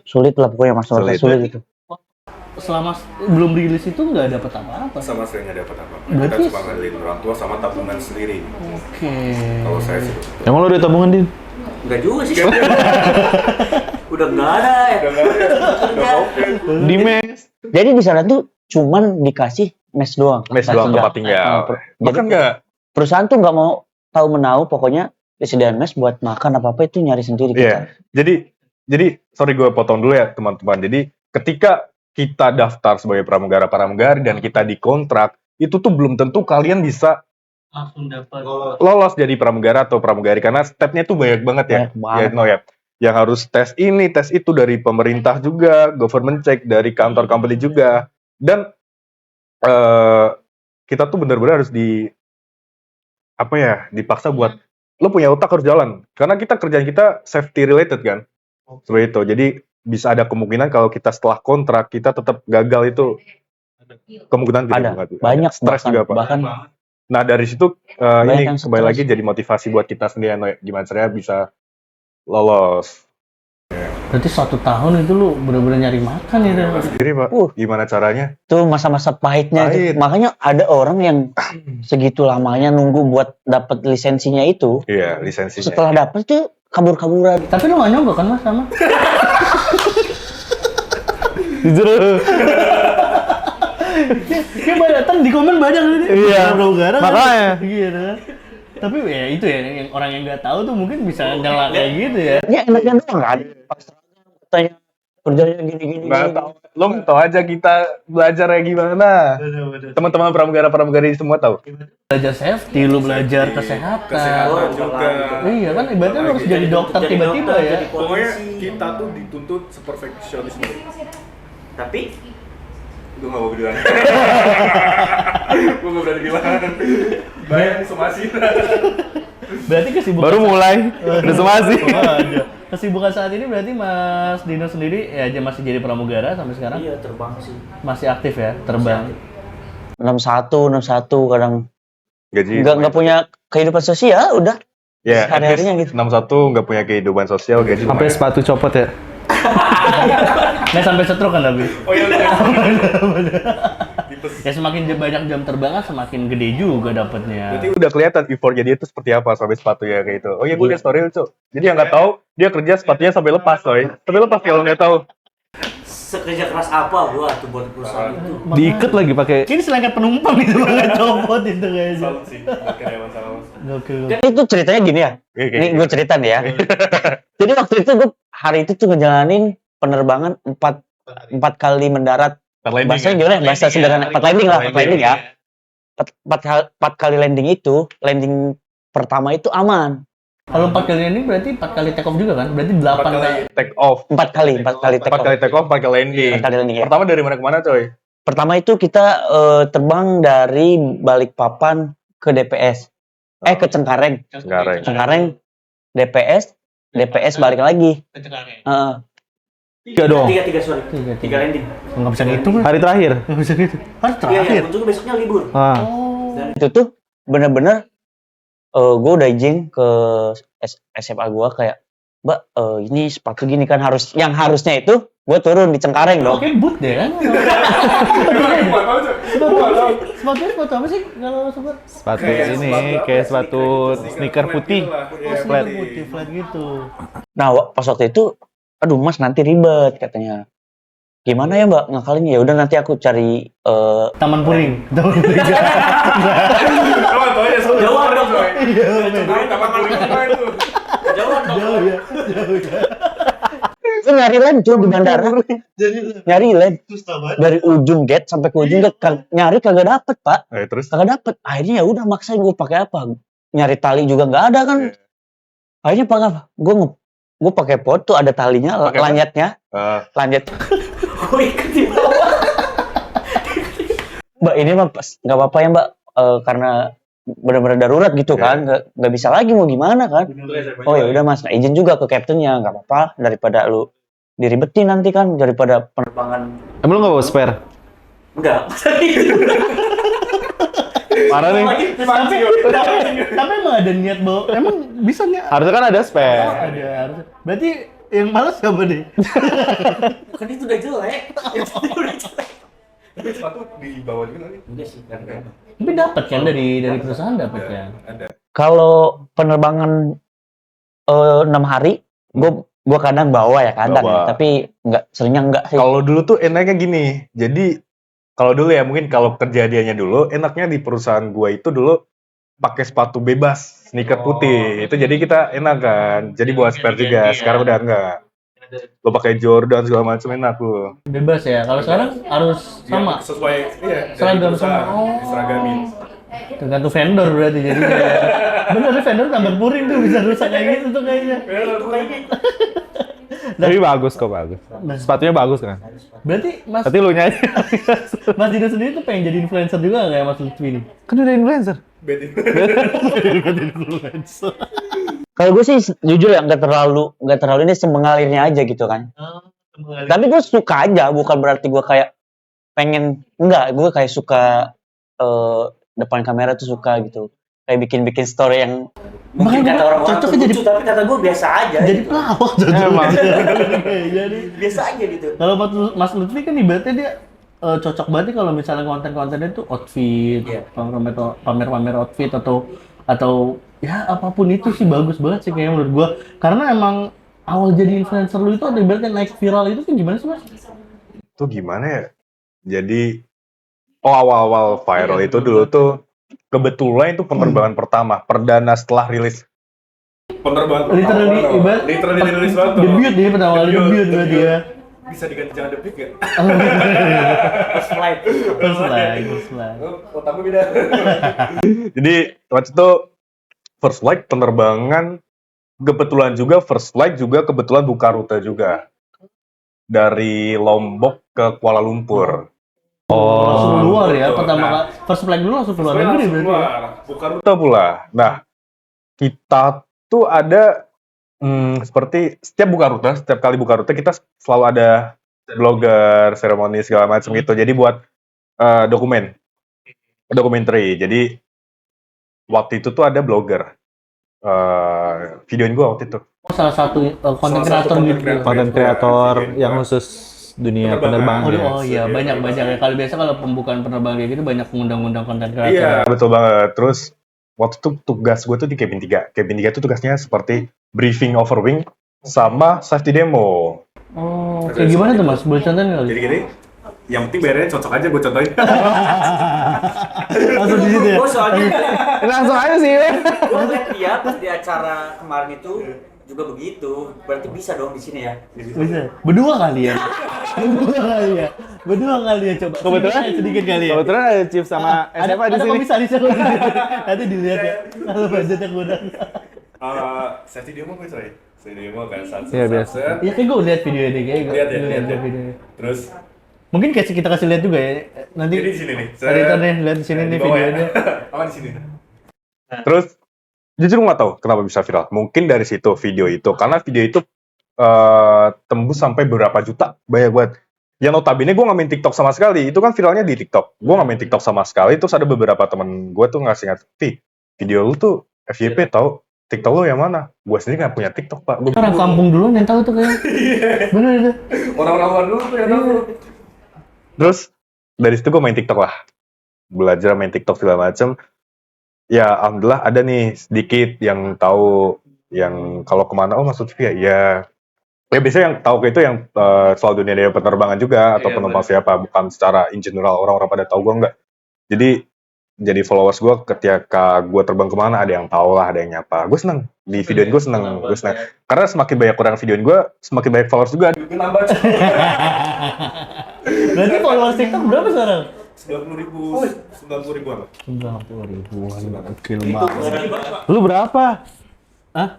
Speaker 5: Sulit lah pokoknya Mas, sulit itu.
Speaker 1: Selama belum rilis itu nggak dapat apa-apa.
Speaker 6: Sama sekali nggak dapat apa-apa.
Speaker 1: Berarti-
Speaker 6: Kita cuma ngandelin orang tua sama tabungan sendiri.
Speaker 1: Oke.
Speaker 6: Kalau saya sih.
Speaker 2: Emang lu udah tabungan, Din?
Speaker 3: Enggak juga sih. Udah enggak ada ya.
Speaker 6: Udah nggak ada. Udah oke.
Speaker 2: Di mes.
Speaker 5: Jadi di sana tuh cuman dikasih mes doang.
Speaker 4: Mes doang tempat tinggal. Bahkan nggak.
Speaker 5: Perusahaan tuh nggak mau tahu menau, pokoknya disediain mes buat makan apa itu nyari sendiri
Speaker 4: Iya. Jadi sorry gue potong dulu ya teman-teman. Jadi ketika kita daftar sebagai pramugari dan kita dikontrak, itu tuh belum tentu kalian bisa
Speaker 1: Langsung dapat.
Speaker 4: lolos jadi pramugara atau pramugari karena stepnya tuh banyak banget ya.
Speaker 5: Banyak banget.
Speaker 4: Ya, no, ya. Yang harus tes ini, tes itu dari pemerintah juga, government check dari kantor company juga. Dan kita tuh benar-benar harus dipaksa buat lo punya otak harus jalan. Karena kerjaan kita safety related kan. Seperti itu. Jadi bisa ada kemungkinan kalau kita setelah kontrak kita tetap gagal itu kemungkinan
Speaker 5: Ada banyak
Speaker 4: stres juga Pak.
Speaker 5: bahkan
Speaker 4: Nah dari situ
Speaker 5: Banyak
Speaker 4: ini
Speaker 5: yang
Speaker 4: kembali
Speaker 5: stres.
Speaker 4: lagi jadi motivasi buat kita sendiri Noy. Gimana caranya bisa lolos.
Speaker 1: Berarti 1 tahun itu lu bener-bener nyari makan ya.
Speaker 4: Sendiri Pak. Gimana caranya?
Speaker 5: tuh masa-masa pahitnya
Speaker 4: Pahit.
Speaker 5: itu. Makanya ada orang yang segitu lamanya nunggu buat dapat lisensinya itu.
Speaker 4: Iya lisensinya.
Speaker 5: Setelah dapat tuh kabur-kaburan.
Speaker 1: Tapi lu nggak nyogok kan Mas sama?
Speaker 2: Jujur.
Speaker 1: Kayak banyak kan di komen banyak nih.
Speaker 2: Iya.
Speaker 1: Pramugara kan.
Speaker 2: Makanya.
Speaker 1: Gitu kan. Tapi ya itu ya yang orang yang nggak tahu tuh mungkin bisa nyala kayak gitu ya.
Speaker 5: Ya enaknya doang kan. Pas tanya kerjanya gini-gini.
Speaker 4: Nggak tahu. Lo nggak tahu aja kita belajarnya gimana. Teman-teman pramugari semua tahu.
Speaker 1: Belajar safety, lu belajar kesehatan.
Speaker 6: Kesehatan juga.
Speaker 1: Iya kan ibaratnya lu harus jadi dokter
Speaker 3: Jadi
Speaker 1: tiba-tiba
Speaker 3: dokter,
Speaker 1: ya.
Speaker 3: jadi
Speaker 6: Pokoknya
Speaker 3: polisi.
Speaker 6: kita tuh dituntut seperfeksionisme.
Speaker 3: Tapi
Speaker 6: Gue gak mau bilang. Gue gak berani bilang. Bayang somasi.
Speaker 1: Berarti kesibukan
Speaker 2: Baru mulai. Udah semasi.
Speaker 1: Waduh. Kesibukan saat ini berarti Mas Dino sendiri ya aja masih jadi pramugara sampai sekarang?
Speaker 3: iya terbang sih.
Speaker 1: Masih aktif ya, terbang.
Speaker 5: 61 kadang
Speaker 4: Gaji.
Speaker 5: nggak punya kehidupan sosial udah.
Speaker 4: Ya,
Speaker 5: Hari-harinya gitu.
Speaker 4: 61 nggak punya kehidupan sosial, gaji
Speaker 2: Sampai
Speaker 4: lumayan.
Speaker 2: sepatu copot ya.
Speaker 1: Nggak sampai stroke kan tapi?
Speaker 6: Oh iya,
Speaker 1: Ya semakin banyak jam terbang kan semakin gede juga dapatnya.
Speaker 4: Berarti udah kelihatan before-nya dia itu seperti apa sampai sepatunya kayak gitu. Oh iya, gue liat story lu, Cuk. Jadi yang nggak tahu, dia kerja sepatunya sampai lepas, coy. Sampai lepas kalau nggak tahu.
Speaker 3: Sekerja keras apa gua tuh buat perusahaan itu?
Speaker 2: Diikat lagi pakai.
Speaker 1: Ini selengkat penumpang itu nggak copot itu kayaknya.
Speaker 6: salut sih. Karyawan salut.
Speaker 1: Gokil.
Speaker 5: Itu ceritanya gini ya.
Speaker 4: Iya, kayak
Speaker 5: Ini
Speaker 4: gitu.
Speaker 5: gue cerita nih ya. Jadi waktu itu gue hari itu tuh ngejalanin penerbangan 4 kali mendarat. Bahasanya gimana ya? Bahasa sederhana. 4 landing lah, 4 landing ya. 4 kali landing itu, landing pertama itu aman.
Speaker 1: Kalau 4 kali ini berarti 4 kali take off juga kan? Berarti 8
Speaker 6: kali.
Speaker 1: kali.
Speaker 4: Take off.
Speaker 5: 4 kali take
Speaker 4: 4 kali
Speaker 5: off.
Speaker 4: take off, 4 kali landing.
Speaker 5: 4 kali landing ya.
Speaker 4: Pertama dari mana ke mana, coy?
Speaker 5: Pertama itu kita terbang dari Balikpapan ke DPS. Ke Cengkareng. Cengkareng, DPS balik lagi. Heeh.
Speaker 2: 3 dong.
Speaker 3: Sorry. Tiga landing.
Speaker 1: Nggak bisa ngitung lah.
Speaker 2: Hari terakhir.
Speaker 1: Nggak bisa gitu. Harus
Speaker 3: Iya,
Speaker 1: terakhir.
Speaker 3: untung besoknya libur.
Speaker 2: Ah.
Speaker 5: Itu tuh bener-bener gue udah izin ke SMA gue kayak, Mbak, ini sepatu gini kan harusnya itu gue turun di Cengkareng dong.
Speaker 1: Oke, boot deh kan.
Speaker 6: Gua tahu tuh. Gua tahu.
Speaker 1: Sepatu apa sih kalau sobat?
Speaker 2: Sepatu ini kayak sepatu sneaker putih.
Speaker 1: Flat putih, flat gitu.
Speaker 5: Nah, pas waktu itu, aduh Mas nanti ribet katanya. Gimana ya Mbak ngakalin? Ya udah nanti aku cari
Speaker 1: Taman Puring. Taman Puring.
Speaker 6: Tahu ya,
Speaker 3: Jauh dong.
Speaker 1: Iya,
Speaker 6: Taman taman kuring itu.
Speaker 3: Jauh dong.
Speaker 1: jauh ya, jauh ya.
Speaker 5: Gue nyari lem tuh di bandara. Nyari lem
Speaker 1: Susah banget.
Speaker 5: dari ujung gate sampai ke ujung gate nyari kagak dapet Pak.
Speaker 4: Terus
Speaker 5: Kagak dapet. Akhirnya ya udah maksain gue pakai apa? Nyari tali juga nggak ada kan. Akhirnya pakai apa? Gue pakai pot tuh ada talinya,
Speaker 4: Pakai apa?
Speaker 5: lanyetnya. Lanjut.
Speaker 3: Gue ikut di bawah.
Speaker 5: Mbak ini mah nggak apa-apa ya Mbak, karena benar-benar darurat gitu kan, nggak bisa lagi mau gimana kan. Oh ya udah Mas, nah, izin juga ke kaptennya, nggak apa-apa daripada lu diribetin nanti kan, daripada penerbangan.
Speaker 2: Emang lu nggak bawa spare?
Speaker 3: Enggak, masa gitu.
Speaker 2: Parah nih.
Speaker 1: Tapi emang ada niat bawa. Emang bisa nggak?
Speaker 2: Harusnya kan ada spare.
Speaker 1: Ada harusnya. Berarti yang malas siapa nih?
Speaker 3: Kan itu udah jelek. Itu udah jelek.
Speaker 6: Tapi sepatu di bawah juga nih.
Speaker 3: Enggak sih, kan.
Speaker 1: Tapi dapat kan dari perusahaan dapat kan?
Speaker 6: Ada.
Speaker 5: Kalau penerbangan 6 hari, gue kadang bawa ya kadang,
Speaker 4: Bawa.
Speaker 5: tapi seringnya enggak sih.
Speaker 4: kalau dulu tuh enaknya gini. Jadi kalau dulu ya mungkin kalau kejadiannya dulu enaknya di perusahaan gua itu dulu pakai sepatu bebas, sneaker putih. Itu jadi kita enak kan. Jadi buat spare juga. Sekarang udah enggak. Lo pakai Jordan segala macam enak lo.
Speaker 1: Bebas ya. Kalau sekarang harus sama.
Speaker 6: Sesuai
Speaker 1: Seragam sama.
Speaker 6: Seragamin.
Speaker 1: Tergantung vendor berarti jadi kayak bener vendor tambah puring tuh bisa rusak kayak gitu tuh kayaknya.
Speaker 3: Itu kayaknya.
Speaker 2: Tapi bagus kok, bagus. Sepatunya bagus kan?
Speaker 1: Berarti Mas
Speaker 2: Berarti lu nyanyi.
Speaker 1: Mas Dino sendiri tuh pengen jadi influencer juga kayak Mas Lutfi ini.
Speaker 2: Kan udah influencer.
Speaker 1: Influencer.
Speaker 5: Kalau gue sih jujur ya nggak terlalu ini semengalirnya aja gitu kan. Tapi gue suka aja, bukan berarti gue kayak pengen, enggak, gue kayak suka depan kamera tuh suka gitu. Kayak bikin story yang
Speaker 3: Mungkin kata orang-orang
Speaker 1: cocok
Speaker 3: tuh
Speaker 1: jadi
Speaker 3: lucu, tapi kata gue biasa aja.
Speaker 1: jadi pelawak cocok.
Speaker 2: Emang.
Speaker 1: Jadi
Speaker 3: Biasa aja gitu.
Speaker 1: kalau Mas Lutfi kan ibaratnya dia cocok banget nih kalau misalnya konten-kontennya itu outfit,
Speaker 3: Iya.
Speaker 1: pamer-pamer outfit atau ya apapun itu sih bagus banget sih kayaknya menurut gua. Karena emang awal jadi influencer lu itu ibaratnya naik viral itu kan gimana sih Mas?
Speaker 4: Itu gimana ya? Jadi awal-awal viral itu dulu tuh kebetulan itu penerbangan pertama, perdana setelah rilis.
Speaker 6: Penerbangan
Speaker 1: Literally ibarat
Speaker 6: literally rilis banget.
Speaker 1: debut dia pertama kali debut berarti ya.
Speaker 6: Bisa diganti jangan debut nggak?
Speaker 3: First flight.
Speaker 1: First slide.
Speaker 6: Otak gue beda.
Speaker 4: Jadi waktu itu first flight penerbangan kebetulan juga first flight juga kebetulan buka rute juga dari Lombok ke Kuala Lumpur.
Speaker 1: Langsung keluar ya
Speaker 6: betul.
Speaker 1: pertama
Speaker 6: Nah.
Speaker 1: kali first flight dulu langsung keluar
Speaker 6: Langsung
Speaker 1: negeri berarti. Ya?
Speaker 6: keluar. Bukan
Speaker 4: Rute pula. Nah, kita tuh ada seperti setiap kali buka rute kita selalu ada blogger, seremoni segala macam gitu. Jadi buat dokumenter. Jadi waktu itu tuh ada blogger videoin gua waktu itu.
Speaker 1: Salah satu konten
Speaker 6: Salah satu
Speaker 1: kreator
Speaker 6: content
Speaker 1: gitu.
Speaker 6: creator.
Speaker 2: Konten kreator
Speaker 6: Iya.
Speaker 2: yang khusus dunia
Speaker 6: Penerbangan.
Speaker 2: penerbangan.
Speaker 1: Oh iya banyak ya. Kalau biasa kalau pembukaan penerbangan kayak gitu banyak mengundang-undang konten kreator.
Speaker 6: Iya.
Speaker 4: Betul banget. Terus waktu itu tugas gue tuh di cabin 3. Cabin 3 tuh tugasnya seperti briefing overwing sama safety demo.
Speaker 1: Oh, kayak gimana tuh Mas? Boleh contohin kali?
Speaker 6: Jadi gini, yang penting bayarnya cocok aja gue contohin.
Speaker 1: Langsung di situ ya.
Speaker 3: Gue soalnya
Speaker 2: Langsung aja sih.
Speaker 3: gue ngeliat dia pas di acara kemarin itu juga begitu. Berarti bisa dong di sini ya.
Speaker 1: Bisa. Berdua kali ya. Berdua kali ya coba. Sedikit kali ya.
Speaker 2: Kebetulan ada Chief sama SMA di
Speaker 1: ada
Speaker 2: sini.
Speaker 1: komisarisnya nanti dilihat ya. Kalau budgetnya kurang.
Speaker 6: Safety demo gue coy. Safety demo kan
Speaker 2: Iya, biasa.
Speaker 1: Ya kayak gue lihat video ini kayak gue
Speaker 6: Lihat ya,
Speaker 1: lihat
Speaker 6: lihat ya.
Speaker 1: video.
Speaker 6: Terus
Speaker 1: Mungkin kita kasih lihat juga ya. Nanti
Speaker 6: Jadi di sini nih.
Speaker 1: editor nih lihat di sini nih
Speaker 6: Di bawah ya.
Speaker 1: videonya.
Speaker 6: Oh, di sini.
Speaker 4: Terus jujur gue nggak tahu kenapa bisa viral. Mungkin dari situ video itu, karena video itu tembus sampai berapa juta, banyak banget. Yang notabene gue nggak main TikTok sama sekali, itu kan viralnya di TikTok. Gue nggak main TikTok sama sekali, terus ada beberapa temen gue tuh ngasih video lu tuh FYP tahu, TikTok lu yang mana? Gue sendiri nggak punya TikTok pak.
Speaker 1: Orang kampung duluan yang tahu tuh kayak. Bener itu.
Speaker 6: Orang-orang luar dulu tuh yang tahu.
Speaker 4: Terus dari situ gue main TikTok lah, belajar main TikTok segala macem. Ya alhamdulillah ada nih sedikit yang tahu, yang kalau kemana masuk TV ya. Ya biasanya yang tahu itu yang soal dunia penerbangan juga atau
Speaker 6: Iya,
Speaker 4: penumpang siapa, bukan secara in general orang-orang pada tahu gue enggak. Jadi followers gue ketika gue terbang kemana ada yang tahu lah, ada yang nyapa. Gue seneng di videoin, gue seneng. Karena semakin banyak orang videoin gue, semakin banyak followers juga.
Speaker 6: Nambah
Speaker 1: Berarti followers TikTok berapa sekarang?
Speaker 6: 90.000 ribuan.
Speaker 1: 90 ribuan. Gokil banget.
Speaker 2: Lu berapa?
Speaker 1: Hah?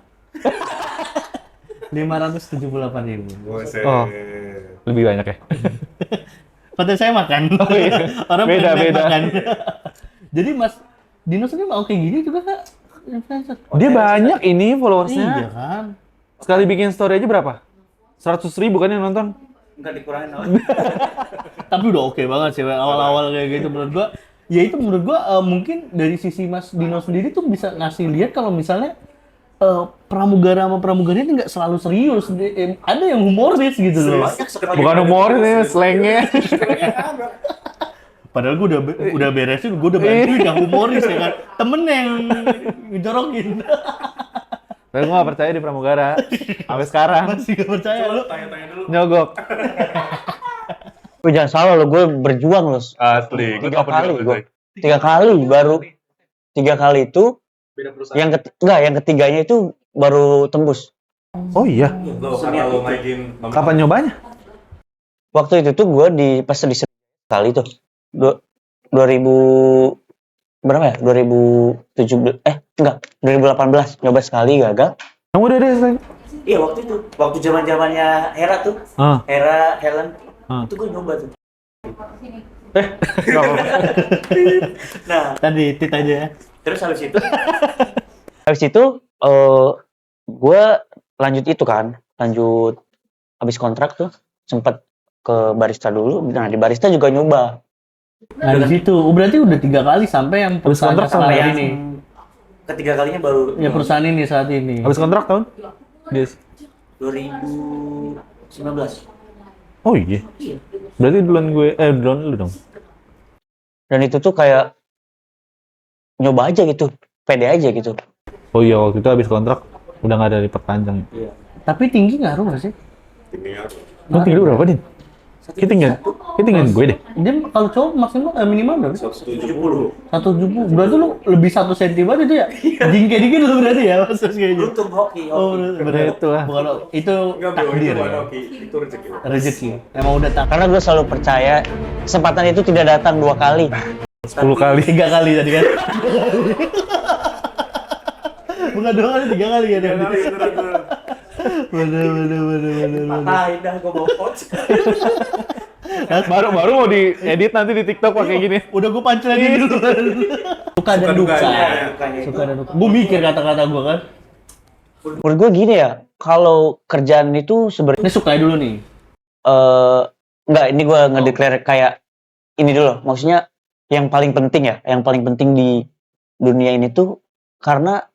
Speaker 1: 578 ribu.
Speaker 6: Buset.
Speaker 2: Oh. Lebih banyak ya?
Speaker 1: Konten saya makan.
Speaker 2: Oh, iya.
Speaker 1: Orang
Speaker 2: Beda,
Speaker 1: pengen
Speaker 2: beda.
Speaker 1: makan. Jadi Mas Dino sendiri mau kayak gini juga kak? Influencer.
Speaker 2: Dia banyak ini
Speaker 1: Iya
Speaker 2: followersnya.
Speaker 1: kan.
Speaker 2: Sekali bikin story aja berapa? 100.000 kan yang nonton?
Speaker 3: Enggak dikurangin.
Speaker 1: Tapi udah oke banget sih awal-awal kayak gitu menurut gua. Ya itu menurut gua mungkin dari sisi Mas Dino sendiri tuh bisa ngasih lihat kalau misalnya pramugara sama pramugari ini nggak selalu serius. Ada yang humoris gitu loh.
Speaker 2: Bukan humor nih, slangnya.
Speaker 1: Padahal gue udah beresin, gue udah bantuin yang humoris ya kan. Temen yang ngejorokin.
Speaker 2: Tapi gue gak percaya di pramugara. Sampai sekarang.
Speaker 1: Masih gak percaya lu.
Speaker 6: Tanya-tanya dulu.
Speaker 2: Nyogok.
Speaker 5: Gue jangan salah lo, gue berjuang lo.
Speaker 4: Asli.
Speaker 5: Tiga kali gue. 3 kali baru. 3 kali itu.
Speaker 6: Beda perusahaan.
Speaker 5: Yang ketiganya itu baru tembus.
Speaker 2: Oh iya.
Speaker 6: Lo karena lo naikin nomor.
Speaker 2: Kapan nyobanya?
Speaker 5: Waktu itu tuh gue pas di kali tuh. 2000 berapa ya? 2017 enggak, 2018 nyoba sekali gagal.
Speaker 2: Kamu udah deh slang.
Speaker 3: Iya waktu itu, waktu zaman-zamannya Hera tuh, Hera Helen, itu gue nyoba tuh.
Speaker 2: Gak apa-apa.
Speaker 3: Nah,
Speaker 1: Tadi tit aja ya.
Speaker 3: terus
Speaker 5: Habis itu gue lanjut itu kan, habis kontrak tuh sempat ke barista dulu. Nah di barista juga nyoba.
Speaker 1: Nah di situ, berarti udah 3 kali sampai yang perusahaan
Speaker 2: kontrak
Speaker 1: sekarang
Speaker 3: yang
Speaker 1: ini.
Speaker 3: ketiga kalinya baru
Speaker 1: Ya perusahaan ini saat ini.
Speaker 2: Habis kontrak tahun? Yes.
Speaker 3: 2019.
Speaker 2: Oh iya. Berarti duluan lu dong.
Speaker 5: Dan itu tuh kayak nyoba aja gitu, pede aja gitu.
Speaker 2: Oh iya, waktu itu habis kontrak udah gak ada diperpanjang.
Speaker 1: Tapi tinggi ngaruh nggak sih?
Speaker 2: Lu tinggi lu berapa, Din? Kita tinggal gue deh.
Speaker 1: Dia kalau cowok maksimal minimal berapa sih?
Speaker 3: 70.
Speaker 1: 170. Berarti lu lebih 1 cm banget itu ya? Jingke dikit lu berarti ya maksudnya kayaknya.
Speaker 3: Beruntung hoki.
Speaker 1: Oh, berarti
Speaker 2: Itu lah.
Speaker 1: bukan itu
Speaker 6: Enggak bro,
Speaker 1: takdir
Speaker 6: itu bukan
Speaker 1: ya.
Speaker 6: hoki, itu rezeki.
Speaker 1: Rezeki. Emang udah tak.
Speaker 5: Karena gue selalu percaya kesempatan itu tidak datang 2 kali.
Speaker 2: 10 kali.
Speaker 1: 3 kali tadi kan. Bukan 2 kali, 3 kali kan. Bener.
Speaker 3: Patahin dah gue bawa coach.
Speaker 2: Baru mau diedit nanti di TikTok pakai gini.
Speaker 1: Udah gue pancelain dulu. Suka dan duka.
Speaker 3: Dukanya itu.
Speaker 1: Suka dan duka. Gue mikir kata-kata gue kan.
Speaker 5: Menurut gue gini ya, kalau kerjaan itu sebenarnya
Speaker 1: Ini suka dulu nih.
Speaker 5: enggak, ini gue ngedeklar kayak ini dulu. Maksudnya yang paling penting di dunia ini tuh karena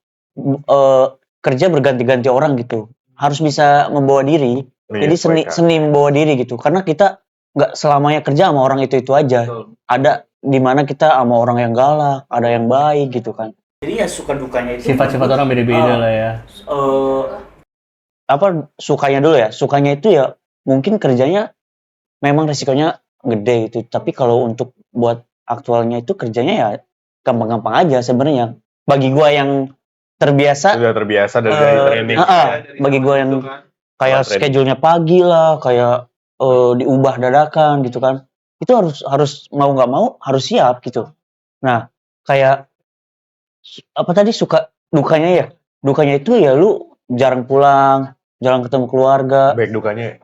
Speaker 5: kerja berganti-ganti orang gitu. Harus bisa membawa diri. Jadi seni membawa diri gitu. Karena kita nggak selamanya kerja sama orang itu aja. Ada di mana kita sama orang yang galak, ada yang baik gitu kan.
Speaker 3: Jadi ya suka dukanya itu.
Speaker 1: Sifat-sifat orang beda-beda lah ya.
Speaker 5: Sukanya dulu ya. Sukanya itu ya mungkin kerjanya memang resikonya gede gitu. Tapi kalau untuk buat aktualnya itu kerjanya ya gampang-gampang aja sebenarnya. Bagi gua yang terbiasa,
Speaker 4: Sudah terbiasa dari training.
Speaker 5: bagi gua yang kayak
Speaker 4: Training.
Speaker 5: schedule-nya pagi lah, kayak diubah dadakan gitu kan. Itu harus mau nggak mau harus siap gitu. Nah, kayak apa tadi suka dukanya ya? Dukanya itu ya lu jarang pulang, jarang ketemu keluarga.
Speaker 4: Baik dukanya.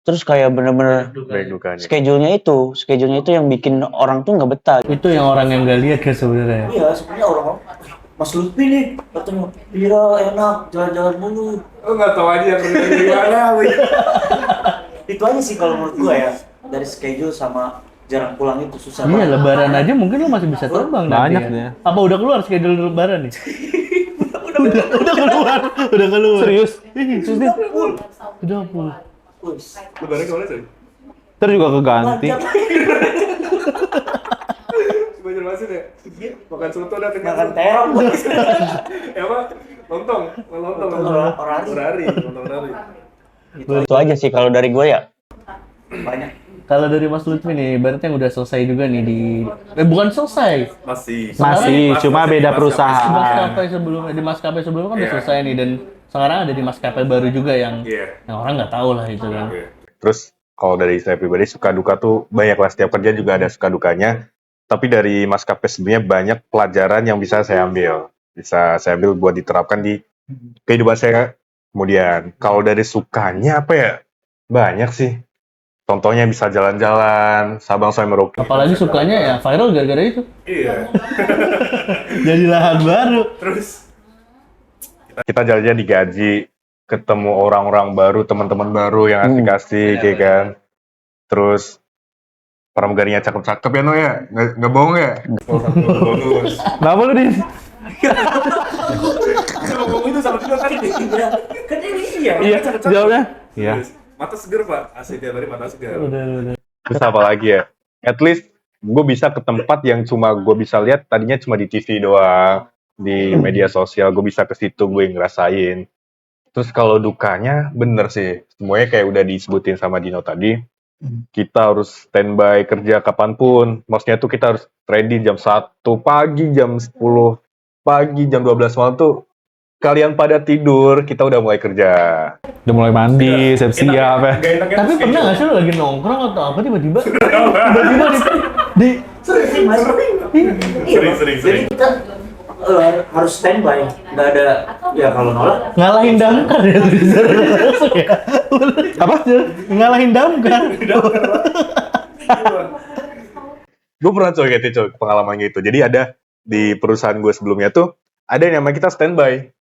Speaker 5: Terus kayak bener-bener
Speaker 4: Baik dukanya.
Speaker 5: schedule-nya itu yang bikin orang tuh nggak betah.
Speaker 1: Itu yang orang yang nggak lihat kan sebenarnya.
Speaker 3: Iya, sebenarnya orang Mas Lutfi nih katanya, iya enak jalan-jalan mulu.
Speaker 6: Lu nggak tahu aja yang gimana.
Speaker 3: Itu aja sih kalau menurut gua ya, dari schedule sama jarang pulang itu susah
Speaker 1: Iya,
Speaker 3: banget.
Speaker 1: lebaran aja mungkin lo masih bisa terbang nanti
Speaker 2: Banyak
Speaker 1: ya.
Speaker 2: ya.
Speaker 1: Apa udah keluar schedule lebaran nih? udah keluar.
Speaker 2: Serius?
Speaker 1: Serius nih? Udah full.
Speaker 3: Wis.
Speaker 6: Lebaran kemana sih?
Speaker 2: Ntar juga keganti.
Speaker 6: Banjarmasin ya? Makan soto dah kenyang.
Speaker 3: Makan terong gua.
Speaker 6: Ya apa? Lontong. Orari. Lontong orari.
Speaker 5: Itu aja sih kalau dari gue ya.
Speaker 3: Banyak.
Speaker 1: Kalau dari Mas Lutfi nih, berarti yang udah selesai juga nih di bukan selesai.
Speaker 6: Masih.
Speaker 2: Cuma beda
Speaker 1: Di
Speaker 2: perusahaan.
Speaker 1: maskapai sebelumnya kan udah
Speaker 6: Iya.
Speaker 1: selesai nih, dan sekarang ada di maskapai baru juga yang
Speaker 6: Iya.
Speaker 1: yang orang nggak tahu lah itu kan.
Speaker 6: Iya.
Speaker 4: Terus kalau dari saya pribadi suka duka tuh banyak lah, setiap kerja juga ada suka dukanya. Tapi dari maskapai sebelumnya banyak pelajaran yang bisa saya ambil. Bisa saya ambil buat diterapkan di kehidupan saya kemudian. Kalau dari sukanya apa ya? Banyak sih. Contohnya bisa jalan-jalan, Sabang sampai Merauke.
Speaker 1: Apalagi sukanya ya viral gara-gara itu.
Speaker 6: Iya.
Speaker 1: Jadi lahan baru.
Speaker 6: Terus
Speaker 4: Kita jalan-jalan digaji, ketemu orang-orang baru, teman-teman baru yang asik-asik, ya kan. Terus pramugarinya cakep-cakep ya, No ya? Nggak bohong ya?
Speaker 6: bagus.
Speaker 2: Kenapa lu, Din?
Speaker 6: Bisa ngomong itu sama dia kan?
Speaker 3: Kan ini iya.
Speaker 2: Iya, jawabnya. Iya.
Speaker 6: Mata seger Pak, asli tiap hari mata seger.
Speaker 1: Udah.
Speaker 4: Terus apa lagi ya? At least gue bisa ke tempat yang cuma gue bisa lihat tadinya cuma di TV doang, di media sosial. Gue bisa ke situ, gue ngerasain. Terus kalau dukanya bener sih, semuanya kayak udah disebutin sama Dino tadi. Kita harus standby kerja kapanpun. Maksudnya tuh kita harus ready jam 1 pagi, jam 10 pagi, jam 12 malam tuh kalian pada tidur, kita udah mulai kerja.
Speaker 2: Udah mulai mandi, siap-siap ya.
Speaker 6: Gak enaknya
Speaker 1: Tapi
Speaker 6: tuh
Speaker 1: pernah nggak sih lo lagi nongkrong atau apa tiba-tiba di
Speaker 3: Sering, Mas. Iya,
Speaker 6: Sering.
Speaker 3: Jadi kita harus standby, nggak ada ya kalau nolak.
Speaker 1: ngalahin damkar ya tulisan langsung ya. Apa? Ngalahin damkar.
Speaker 4: Gue pernah coy kayak itu, pengalaman gitu. Jadi ada di perusahaan gue sebelumnya tuh, ada yang namanya kita standby.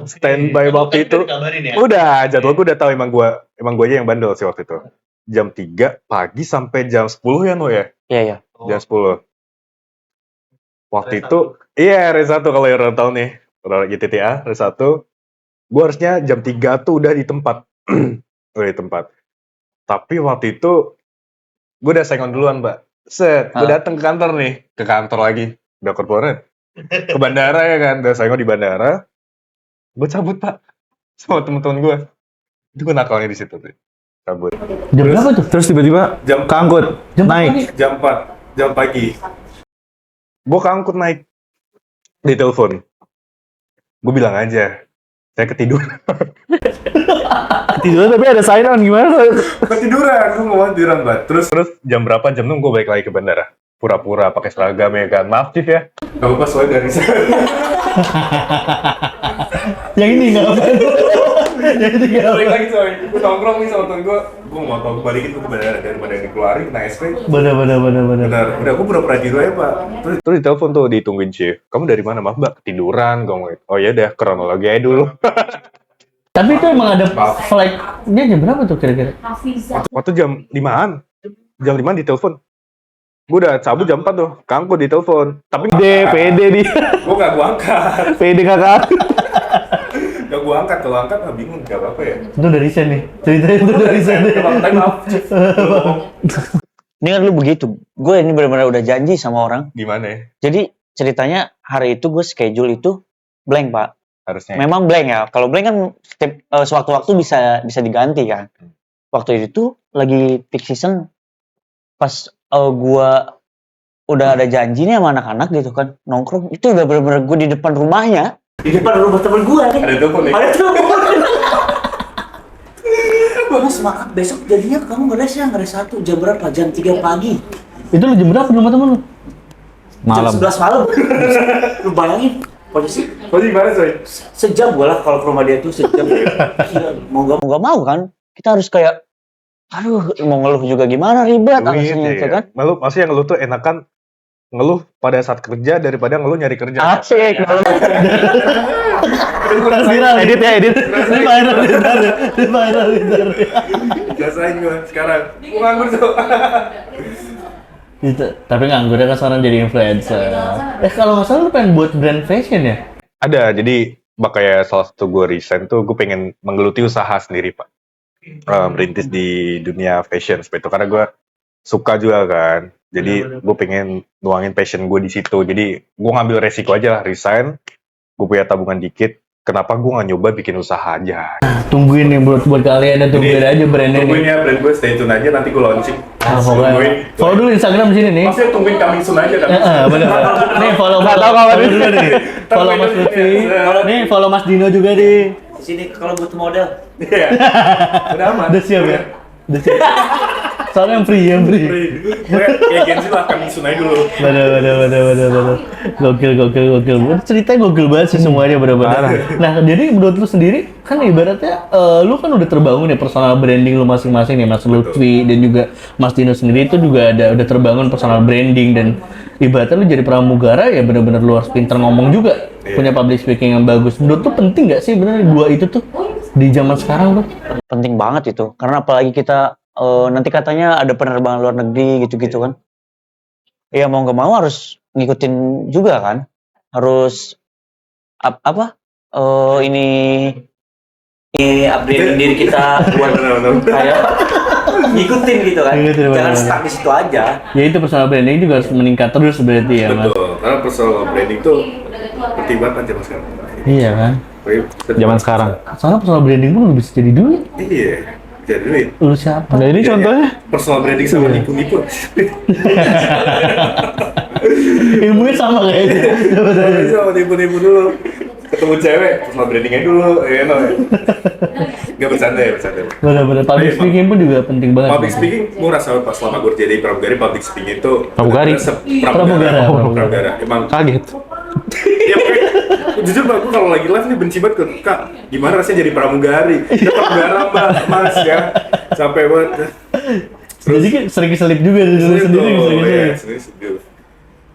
Speaker 4: Standby waktu itu, udah jadwal gue udah tahu, emang gue aja yang bandel sih waktu itu. Jam 3 pagi sampai jam 10 ya, No ya?
Speaker 5: Iya.
Speaker 4: Jam 10. Waktu itu, iya R1 kalau yang orang tahu nih, orang YTTA, R1, gue harusnya jam 3 tuh udah di tempat. Udah di tempat. Tapi waktu itu, gue udah sengon duluan, Mbak. Set, gue datang ke kantor nih, ke kantor lagi, udah corporate. Ke bandara ya kan, udah sengon di bandara. Gue cabut, Pak, sama temen-temen gue. Itu gue nakalnya di situ tuh. Cabut.
Speaker 1: Jam berapa tuh?
Speaker 2: Terus tiba-tiba
Speaker 6: Jam
Speaker 2: keangkut,
Speaker 1: Jam
Speaker 2: naik.
Speaker 6: jam 4 jam pagi.
Speaker 4: Gue keangkut naik. Di telepon. Gue bilang aja, saya ketiduran.
Speaker 2: Tidur tapi ada sign on gimana?
Speaker 6: Ketiduran, gue nggak mau tiduran Pak. Terus
Speaker 4: Terus jam berapa? Jam 6 gue balik lagi ke bandara. Pura-pura pakai seragam ya kan. Maaf Chief ya.
Speaker 6: gak apa-apa soalnya dari saya.
Speaker 1: Yang ini nggak apa? Yang ini nggak
Speaker 6: Balik
Speaker 1: apa?
Speaker 6: lagi coy, gue nongkrong nih sama temen gue mau tau gue balikin ke bandara daripada dikeluarin kena SP.
Speaker 1: Bener.
Speaker 6: Benar, udah gue pura-pura tidur aja Pak. Terus
Speaker 4: Terus di telepon tuh ditungguin Chief. Kamu dari mana? Maaf Mbak, ketiduran. Gue ngomong, oh ya deh, kronologi aja dulu.
Speaker 1: Tapi itu emang ada flight-nya jam berapa tuh kira-kira?
Speaker 4: Waktu jam 5-an. Jam 5 di telepon. Gue udah cabut jam 4 tuh. Kangkut di telepon. Tapi
Speaker 2: Pede dia.
Speaker 6: gue gak gue angkat.
Speaker 2: Pede kakak.
Speaker 6: Gak gue angkat, kalau angkat gak bingung, gak apa-apa ya.
Speaker 1: Itu dari Sen nih. Ceritanya itu dari Sen nih.
Speaker 6: Tapi maaf,
Speaker 5: Ini kan lu begitu. Gue ini benar-benar udah janji sama orang.
Speaker 4: gimana ya?
Speaker 5: Jadi ceritanya hari itu gue schedule itu blank, Pak.
Speaker 4: Harusnya.
Speaker 5: Memang blank ya. Kalau blank kan sewaktu-waktu bisa diganti kan. Waktu itu lagi peak season, pas gua udah ada janji nih sama anak-anak gitu kan, nongkrong, itu udah bener-bener gue di depan rumahnya.
Speaker 3: Di depan rumah temen gue nih.
Speaker 6: ada telepon nih.
Speaker 3: Ada tuh. Mas maaf besok jadinya kamu ngeres ya, ngeres 1 jam berapa? Jam 3 pagi.
Speaker 1: Itu lu jam berapa di rumah temen lu?
Speaker 2: Malam.
Speaker 3: Jam 11 malam. Lu bayangin posisi
Speaker 6: Oh gimana coy?
Speaker 3: sejam gue lah kalau ke rumah dia tuh sejam. Gila, mau gak
Speaker 5: Mau gak mau kan, kita harus kayak aduh mau ngeluh juga gimana, ribet
Speaker 4: Duit,
Speaker 5: alasannya itu kan.
Speaker 4: Ngeluh, maksudnya ngeluh tuh enakan ngeluh pada saat kerja daripada ngeluh nyari kerja.
Speaker 5: Asik.
Speaker 1: Ntar viral.
Speaker 2: Edit ya, edit.
Speaker 1: Ini viral ntar. Ini viral ntar.
Speaker 6: Rasain gue sekarang. Gue nganggur tuh.
Speaker 1: Gitu. Tapi nganggurnya kan sekarang jadi influencer. Kalau nggak salah lu pengen buat brand fashion ya?
Speaker 4: Ada, jadi makanya salah satu gue resign tuh gue pengen menggeluti usaha sendiri Pak. Merintis di dunia fashion seperti itu karena gue suka juga kan. Jadi gue pengen nuangin passion gue di situ. Jadi gue ngambil resiko aja lah, resign. Gue punya tabungan dikit. Kenapa gue nggak nyoba bikin usaha aja?
Speaker 1: Tungguin nih buat kalian dan tungguin aja brandnya
Speaker 6: Tungguin
Speaker 1: nih.
Speaker 6: ya brand gue, stay tune aja nanti gue launching.
Speaker 1: Nah, pokoknya. Follow dulu Instagram di sini nih.
Speaker 6: Maksudnya tungguin coming soon aja kan?
Speaker 1: Bener. Nih follow
Speaker 2: Nggak tahu kapan
Speaker 1: dulu nih. Follow Mas Lutfi. Nih follow Mas Dino juga nih.
Speaker 3: Sini kalau butuh model.
Speaker 6: Iya. Udah aman.
Speaker 1: Udah siap ya? Udah siap. Soalnya yang free.
Speaker 6: Kayak Genzi lah, coming soon aja dulu.
Speaker 1: Bener. Gokil. Ceritanya gokil banget sih semuanya bener-bener. Nah, jadi menurut lu sendiri, kan ibaratnya lu kan udah terbangun ya personal branding lu masing-masing nih, Mas Lutfi dan juga Mas Dino sendiri itu juga udah terbangun personal branding dan ibaratnya lu jadi pramugara ya bener-bener lu harus pinter ngomong juga, punya public speaking yang bagus. Menurut lu penting nggak sih bener dua itu tuh di zaman sekarang tuh?
Speaker 5: Penting banget itu, karena apalagi kita nanti katanya ada penerbangan luar negeri gitu-gitu kan. Ya mau nggak mau harus ngikutin juga kan. Harus ini upgrade diri kita buat kayak ngikutin gitu kan.
Speaker 1: Ngikutin,
Speaker 5: Jangan
Speaker 1: bener-bener.
Speaker 5: stuck di situ aja.
Speaker 1: Ya itu personal branding juga harus meningkat terus berarti ya, Mas.
Speaker 6: Betul, karena personal branding tuh penting banget kan zaman sekarang.
Speaker 1: Iya kan?
Speaker 2: Zaman sekarang.
Speaker 1: Soalnya personal branding pun udah bisa jadi duit.
Speaker 6: Iya, jadi duit.
Speaker 1: Lu siapa?
Speaker 2: Nah ini contohnya.
Speaker 6: Personal branding sama nipu-nipu.
Speaker 1: Ilmunya sama kayaknya.
Speaker 6: Sama nipu-nipu dulu. Ketemu cewek, personal brandingnya dulu, ya no. Gak bercanda.
Speaker 1: Bener-bener public speaking pun juga penting banget.
Speaker 6: Public speaking, gue rasa pas selama gue jadi pramugari, public speaking itu
Speaker 2: Pramugari?
Speaker 6: Pramugara. Emang
Speaker 2: Kaget.
Speaker 6: ya, jujur bang, gue kalau lagi live nih benci banget ke Kak, gimana rasanya jadi pramugari? Kita pramugara mbak, mas ya, capek banget.
Speaker 1: Jadi kan sering keselip juga diri lu sendiri sering.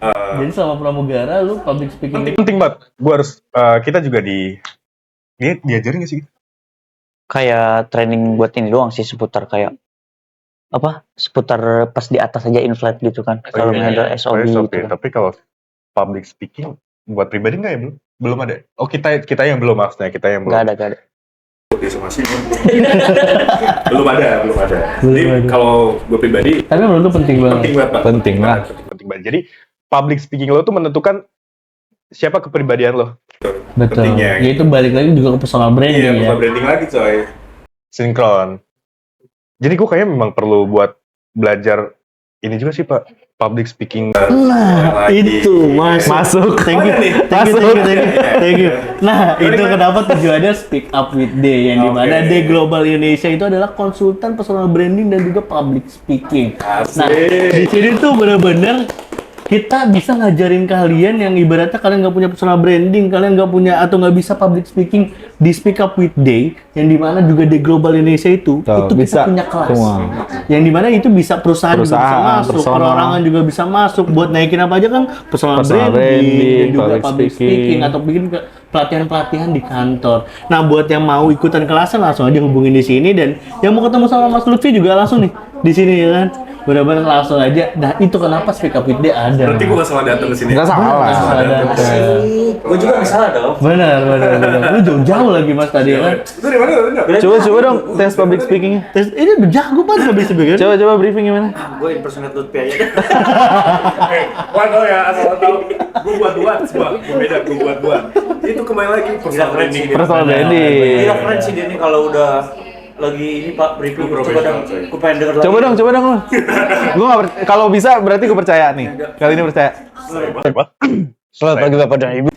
Speaker 6: Uh,
Speaker 1: Jadi selama pramugara lu public speaking
Speaker 4: Penting banget. Gue harus kita juga diajarin nggak sih?
Speaker 5: Kayak training buat ini doang sih, seputar kayak seputar pas di atas aja inflat gitu kan. Kalau handle SOP gitu kan.
Speaker 4: Tapi kalau public speaking buat pribadi nggak ya belum ada. Oh kita yang belum maksudnya kita yang belum.
Speaker 5: Gak ada.
Speaker 6: somasi belum ada. Jadi
Speaker 1: ada.
Speaker 6: kalau gue pribadi
Speaker 1: Tapi menurut lu penting banget.
Speaker 6: penting banget Pak.
Speaker 2: Penting lah.
Speaker 4: Penting banget. Jadi public speaking lo tuh menentukan siapa kepribadian lo.
Speaker 1: Betul.
Speaker 6: Pentingnya.
Speaker 1: Ya itu balik lagi juga ke personal branding
Speaker 6: Iya,
Speaker 1: ya.
Speaker 6: bukan branding lagi coy.
Speaker 4: Sinkron. Jadi gue kayaknya memang perlu buat belajar ini juga sih Pak, public speaking.
Speaker 1: Nah,
Speaker 6: Lagi.
Speaker 1: itu
Speaker 2: Masuk.
Speaker 1: Thank you.
Speaker 6: Mana nih?
Speaker 1: Thank you. Nah, itu kenapa tujuannya Speak Up with Day yang dimana
Speaker 6: Oke.
Speaker 1: Day Global Indonesia itu adalah konsultan personal branding dan juga public speaking. Nah, di sini tuh bener-bener kita bisa ngajarin kalian yang ibaratnya kalian nggak punya personal branding, kalian nggak punya atau nggak bisa public speaking di Speak Up with Day, yang dimana juga di Global Indonesia itu
Speaker 2: bisa
Speaker 1: kita punya kelas,
Speaker 2: semua.
Speaker 1: yang dimana itu bisa perusahaan juga bisa
Speaker 2: Perusahaan,
Speaker 1: masuk,
Speaker 2: personal.
Speaker 1: perorangan juga bisa masuk buat naikin apa aja kan personal,
Speaker 2: Personal
Speaker 1: branding,
Speaker 2: branding,
Speaker 1: dan juga
Speaker 2: public
Speaker 1: public speaking
Speaker 2: speaking.
Speaker 1: atau bikin pelatihan-pelatihan di kantor. Nah, buat yang mau ikutan kelasnya langsung aja hubungin di sini, dan yang mau ketemu sama Mas Lutfi juga langsung nih di sini ya kan. Benar-benar langsung aja. Nah, itu kenapa Speak Up with Day ada.
Speaker 6: Berarti gue gak salah datang ke sini.
Speaker 2: Nggak salah.
Speaker 3: Gue juga nggak salah dong.
Speaker 1: Benar. Lu jauh-jauh lagi Mas tadi ya kan.
Speaker 6: Itu dari mana?
Speaker 2: Coba dong tes public speakingnya.
Speaker 1: Tes ini udah jago banget public speaking.
Speaker 2: Coba briefing gimana?
Speaker 3: Gue impersonate Lutfi aja deh.
Speaker 6: Wah tau ya, asal tau. Gue buat gue buat dua. Itu kembali lagi personal branding.
Speaker 2: Personal branding.
Speaker 3: Gila keren sih dia nih kalau udah lagi ini Pak briefing. Coba dong, gue pengen denger lagi.
Speaker 2: Coba dong lu. Gue kalau bisa berarti gue percaya nih. Kali ini percaya.
Speaker 5: Selamat pagi Bapak dan Ibu.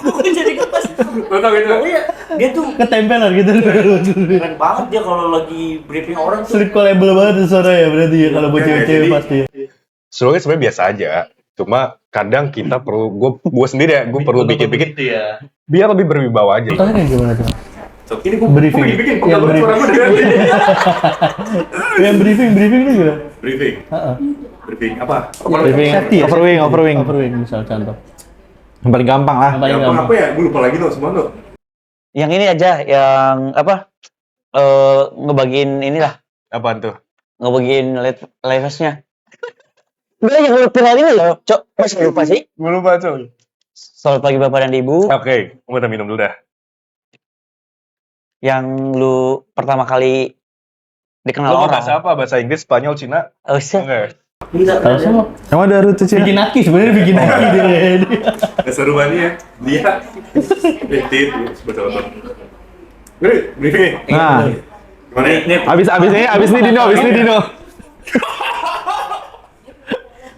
Speaker 3: Gue jadi kepas.
Speaker 6: Lo tau gitu?
Speaker 3: Iya, dia tuh
Speaker 1: Ketempelan gitu.
Speaker 3: keren banget dia kalau lagi briefing orang tuh.
Speaker 1: Sleep callable banget tuh suara ya berarti ya kalau buat cewek-cewek
Speaker 6: jadi-
Speaker 1: pasti.
Speaker 4: Sebenarnya biasa aja. Cuma kadang kita perlu, gue sendiri ya, gue perlu bikin-bikin biar lebih berwibawa aja.
Speaker 1: Contohnya kayak gimana tuh?
Speaker 6: So, ini gua
Speaker 1: Briefing.
Speaker 6: bikin
Speaker 1: Yang
Speaker 6: pegel suara gua dari
Speaker 1: Yang briefing itu gimana?
Speaker 6: briefing.
Speaker 1: Heeh.
Speaker 6: Briefing apa?
Speaker 2: Briefing,
Speaker 1: Safety ya?
Speaker 2: overwing.
Speaker 1: Overwing misal contoh.
Speaker 2: Yang paling gampang lah.
Speaker 1: Yang paling
Speaker 6: Gampang
Speaker 1: gampang.
Speaker 6: apa ya? Gue lupa lagi tuh semua tuh.
Speaker 5: Yang ini aja, yang apa? Ngebagiin inilah,
Speaker 4: Apaan tuh?
Speaker 5: ngebagiin levesnya. Udah yang udah pernah ini loh, Cok. Masih lupa sih.
Speaker 4: Gue lupa coy.
Speaker 5: Selamat pagi Bapak dan Ibu.
Speaker 4: Oke, gue udah minum dulu dah.
Speaker 5: Yang lu pertama kali dikenal
Speaker 4: Lo mau
Speaker 5: orang.
Speaker 4: bahasa apa? Bahasa Inggris, Spanyol, Cina?
Speaker 5: Oh, siap.
Speaker 4: Enggak.
Speaker 1: Tahu sama
Speaker 2: Emang ada rute Cina?
Speaker 1: bikin aki sebenarnya bikin aki dia.
Speaker 6: Dasar rumahnya ya. Dia. Tit. Betul. Gede, briefing nih.
Speaker 2: Nah,
Speaker 6: Gimana ya?
Speaker 2: abis ini Dino.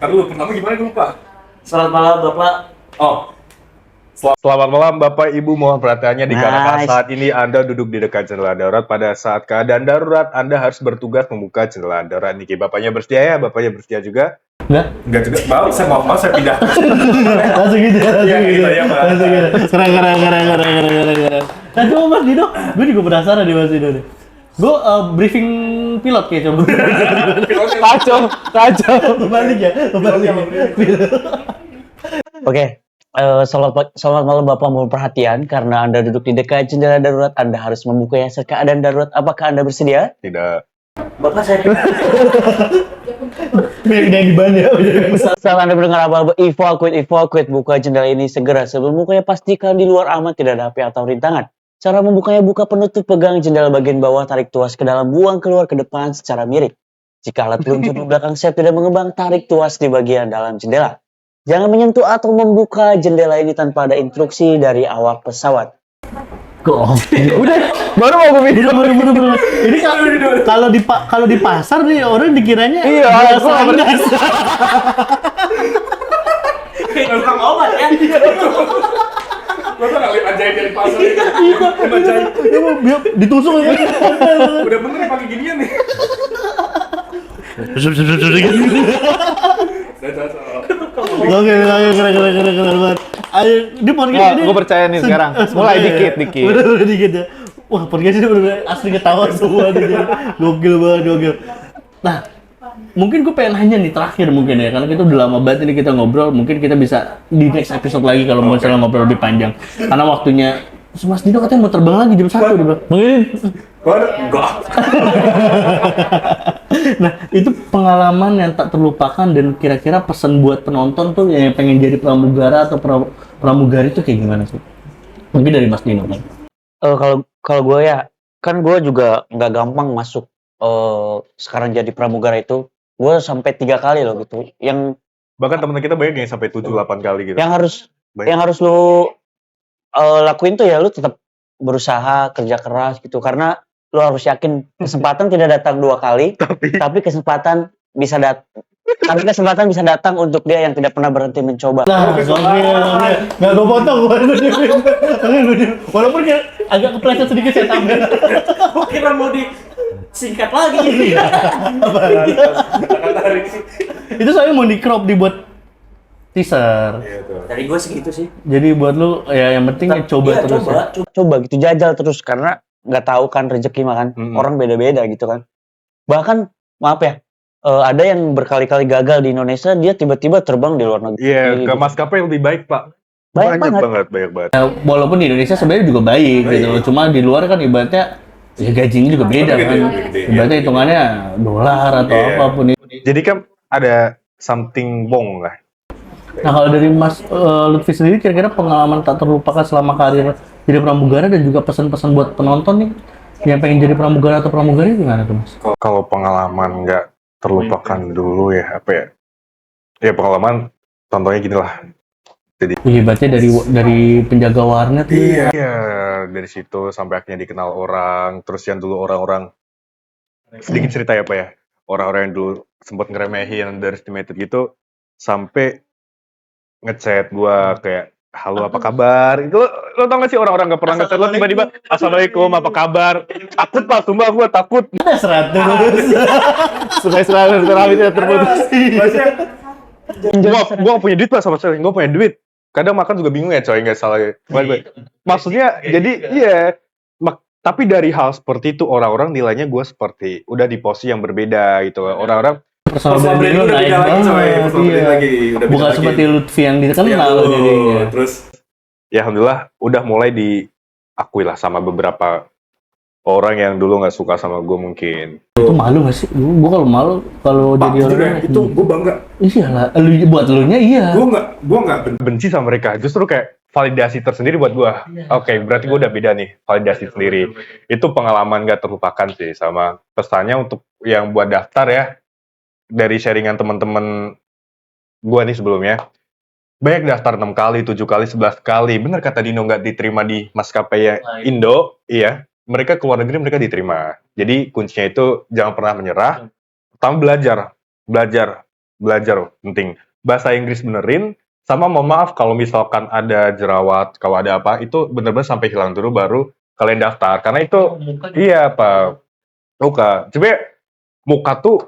Speaker 6: Ntar dulu, pertama gimana gue lupa.
Speaker 3: Selamat malam Bapak.
Speaker 6: Oh,
Speaker 4: Selamat malam Bapak Ibu, mohon perhatiannya dikarenakan
Speaker 5: Nice.
Speaker 4: saat ini Anda duduk di dekat jendela darurat. Pada saat keadaan darurat, Anda harus bertugas membuka jendela darurat. Niki, Bapaknya bersedia ya? Bapaknya bersedia juga?
Speaker 6: enggak juga. Maaf, saya pindah.
Speaker 1: Langsung gitu ya,
Speaker 6: Iya, gitu ya, Pak.
Speaker 1: Langsung gitu. Keren. Nah, coba Mas Dino, gue juga penasaran nih Mas Dino nih. Gue briefing pilot kayak coba.
Speaker 2: Kacau.
Speaker 1: Kembali ya.
Speaker 5: Oke. Selamat malam Bapak, mohon perhatian karena Anda duduk di dekat jendela darurat, Anda harus membukanya saat keadaan darurat. Apakah Anda bersedia?
Speaker 4: Tidak.
Speaker 3: Bapak saya
Speaker 1: Yang di ban ya.
Speaker 5: Saat Anda mendengar apa-apa, evacuate, buka jendela ini segera. Sebelum bukanya pastikan di luar aman, tidak ada api atau rintangan. Cara membukanya, buka penutup, pegang jendela bagian bawah, tarik tuas ke dalam, buang keluar ke depan secara miring. Jika alat peluncur di belakang sayap tidak mengembang, tarik tuas di bagian dalam jendela. Jangan menyentuh atau membuka jendela ini tanpa ada instruksi dari awak pesawat.
Speaker 2: Udah, baru mau gue minum.
Speaker 1: Bener. Ini kalau di pasar nih orang dikiranya
Speaker 2: Iya,
Speaker 1: beras
Speaker 2: aku nggak
Speaker 1: landas.
Speaker 3: kayak tukang obat ya.
Speaker 6: Gue tuh nggak liat ajaib dari pasar itu. Ajaib.
Speaker 1: Ditusuk ya.
Speaker 6: Udah bener ya pakai ginian nih.
Speaker 1: Oke, keren banget. Ayo, di podcast
Speaker 2: Wah,
Speaker 1: ini.
Speaker 2: gue percaya nih sekarang. Mulai dikit.
Speaker 1: Bener dikit ya. Wah, podcast ini bener asli ketawa semua nih. Gokil banget. Nah, mungkin gue pengen nanya nih terakhir mungkin ya, karena kita udah lama banget ini kita ngobrol. Mungkin kita bisa di next episode lagi kalau mau misalnya ngobrol lebih panjang. Karena waktunya Mas Dino katanya mau terbang lagi jam 1 nih, Bang.
Speaker 2: Mungkin
Speaker 6: Enggak.
Speaker 1: Nah, itu pengalaman yang tak terlupakan dan kira-kira pesan buat penonton tuh yang pengen jadi pramugara atau pramugari itu kayak gimana sih? Mungkin dari Mas Dino kan.
Speaker 5: Kalau gue ya, kan gue juga nggak gampang masuk sekarang jadi pramugara itu. Gue sampai 3 kali loh gitu. Yang
Speaker 4: Bahkan teman kita banyak yang sampai 7-8 kali gitu.
Speaker 5: yang harus lu lakuin tuh ya lu tetap berusaha kerja keras gitu, karena lu harus yakin kesempatan tidak datang 2 kali, tapi kesempatan bisa datang untuk dia yang tidak pernah berhenti mencoba.
Speaker 1: Nah, gokil. Nggak gue potong. Walaupun agak kepleset sedikit saya tambah.
Speaker 3: Gue kira mau disingkat lagi.
Speaker 1: Itu soalnya mau di crop dibuat teaser.
Speaker 3: Dari gue segitu sih.
Speaker 1: Jadi buat lu ya yang penting coba
Speaker 3: Iya,
Speaker 1: terus. Ya.
Speaker 5: Coba gitu, jajal terus, karena nggak tahu kan rezeki mah kan, orang beda-beda gitu kan. Bahkan maaf ya, ada yang berkali-kali gagal di Indonesia, dia tiba-tiba terbang di luar negeri.
Speaker 4: Iya, ke maskapai yang lebih baik, Pak.
Speaker 5: Banyak banget.
Speaker 4: Banyak banget.
Speaker 1: Walaupun di Indonesia sebenarnya juga baik gitu. Cuma di luar kan ibaratnya ya gajinya juga beda kan. Ibaratnya hitungannya dolar atau apapun.
Speaker 4: Jadi kan ada something wrong lah.
Speaker 1: Nah, kalau dari Mas Lutfi sendiri kira-kira pengalaman tak terlupakan selama karir jadi pramugara dan juga pesan-pesan buat penonton nih yang pengen jadi pramugara atau pramugari gimana tuh, Mas?
Speaker 4: Kalau pengalaman nggak terlupakan dulu ya, apa ya? Ya pengalaman, contohnya gini lah.
Speaker 1: Iya, berarti dari penjaga warnet nih.
Speaker 4: Iya, dari situ sampai akhirnya dikenal orang. Terus yang dulu orang-orang, sedikit cerita ya Pak ya, orang-orang yang dulu sempat ngeremehin, underestimated gitu, sampai ngechat gua kayak, halo apa kabar? Itu lo tau gak sih orang-orang gak pernah ngechat lo tiba-tiba, assalamualaikum apa kabar? Takut Pak, sumpah gua takut.
Speaker 1: 100.
Speaker 2: supaya selalu tidak terputus.
Speaker 4: Gua punya duit Pak sama sekali, gua punya duit. Kadang makan juga bingung ya coy, nggak salah. Maksudnya jadi iya Tapi dari hal seperti itu orang-orang nilainya gue seperti udah di posisi yang berbeda gitu. Orang-orang
Speaker 1: Personal
Speaker 6: Personal
Speaker 1: branding
Speaker 6: branding
Speaker 1: lu
Speaker 6: udah
Speaker 1: naik
Speaker 6: beda lagi, coy.
Speaker 1: banget,
Speaker 6: Personal branding
Speaker 1: iya.
Speaker 6: lagi, udah beda
Speaker 1: Bukan
Speaker 6: lagi.
Speaker 1: seperti Lutfi yang
Speaker 6: Iya,
Speaker 1: dikenal
Speaker 6: tuh.
Speaker 1: jadinya.
Speaker 6: Terus
Speaker 4: ya alhamdulillah udah mulai diakui lah sama beberapa orang yang dulu nggak suka sama gue mungkin.
Speaker 1: Itu malu gak sih? Gua kalau malu kalau
Speaker 6: Pak,
Speaker 1: jadi
Speaker 6: jujur
Speaker 1: orang
Speaker 6: ya, itu gue bangga.
Speaker 1: iya lah, buat lu nya iya.
Speaker 6: Gue nggak
Speaker 4: Benci sama mereka, justru kayak validasi tersendiri buat gue. Oke, berarti gue udah beda nih, validasi sendiri. Itu pengalaman gak terlupakan sih, sama pesannya untuk yang buat daftar ya, dari sharingan teman-teman gue nih sebelumnya. Banyak daftar 6 kali, 7 kali, 11 kali. Bener kata Dino nggak diterima di maskapai yang Indo, iya. Mereka keluar negeri mereka diterima. Jadi kuncinya itu jangan pernah menyerah. Pertama belajar penting. Bahasa Inggris benerin, sama mohon maaf kalau misalkan ada jerawat, kalau ada apa, itu bener-bener sampai hilang dulu baru kalian daftar. Karena itu, iya Pak, muka. Coba muka tuh,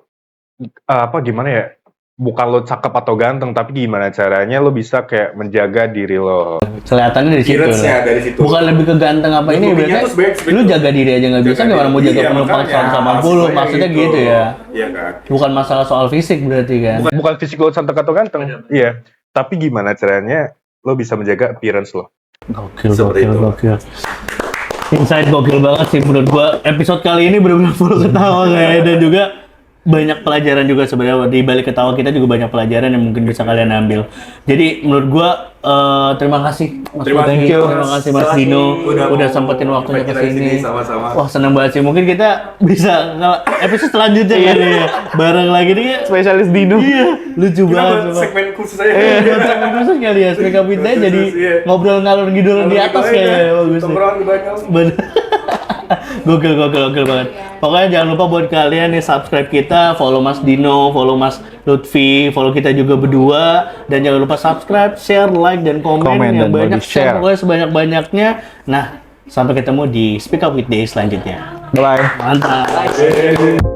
Speaker 4: gimana ya, bukan lo cakep atau ganteng, tapi gimana caranya lo bisa kayak menjaga diri lo.
Speaker 1: Kelihatannya dari situ.
Speaker 6: appearance-nya
Speaker 1: lah.
Speaker 6: dari situ.
Speaker 1: Bukan lebih ke ganteng apa ini,
Speaker 6: Buktinya
Speaker 1: berarti
Speaker 6: tuh sebaik-
Speaker 1: lu jaga diri aja nggak bisa,
Speaker 6: Jaga
Speaker 1: gimana mau
Speaker 6: diri.
Speaker 1: jaga
Speaker 6: Iya,
Speaker 1: penumpang
Speaker 6: makanya,
Speaker 1: 180,
Speaker 6: maksudnya
Speaker 1: maksudnya gitu ya.
Speaker 6: Iya kan.
Speaker 1: Bukan masalah soal fisik berarti kan.
Speaker 4: Bukan fisik lo cantik atau ganteng, iya. Tapi gimana caranya lo bisa menjaga appearance lo.
Speaker 1: Gokil,
Speaker 6: Seperti itu.
Speaker 1: gokil. Insight gokil banget sih menurut gua. Episode kali ini benar-benar full ketawa kayaknya, dan juga banyak pelajaran juga sebenarnya. Di balik ketawa kita juga banyak pelajaran yang mungkin bisa kalian ambil. Jadi menurut gua terima kasih Mas
Speaker 6: Terima
Speaker 1: Putri,
Speaker 6: kasih,
Speaker 1: terima kasih Mas
Speaker 6: Mas.
Speaker 1: Dino
Speaker 6: Udah
Speaker 1: udah
Speaker 6: mau
Speaker 1: sempetin waktunya
Speaker 6: kita
Speaker 1: ke
Speaker 6: di sini
Speaker 1: sini.
Speaker 6: sama-sama.
Speaker 1: Wah, seneng banget sih. Mungkin kita bisa episode selanjutnya kali ya. Bareng lagi nih.
Speaker 2: Spesialis Dino.
Speaker 1: Iya, lucu
Speaker 6: Kita
Speaker 1: banget.
Speaker 6: buat
Speaker 1: sumpah.
Speaker 6: segmen khusus aja.
Speaker 1: Buat segmen khusus kali ya, Speak Up With Day,
Speaker 6: Khusus,
Speaker 1: jadi
Speaker 6: iya.
Speaker 1: ngobrol ngalur ngidul di atas kayaknya bagus nih.
Speaker 6: Tongkrongan di belakang.
Speaker 1: Bener. Gokil banget. Pokoknya jangan lupa buat kalian nih subscribe kita, follow Mas Dino, follow Mas Lutfi, follow kita juga berdua, dan jangan lupa subscribe, share, like, dan komen
Speaker 2: Komen
Speaker 1: yang
Speaker 2: dan
Speaker 1: banyak,
Speaker 2: bagi-share.
Speaker 1: pokoknya sebanyak-banyaknya. Nah, sampai ketemu di Speak Up With Day selanjutnya.
Speaker 2: Bye.
Speaker 1: Mantap.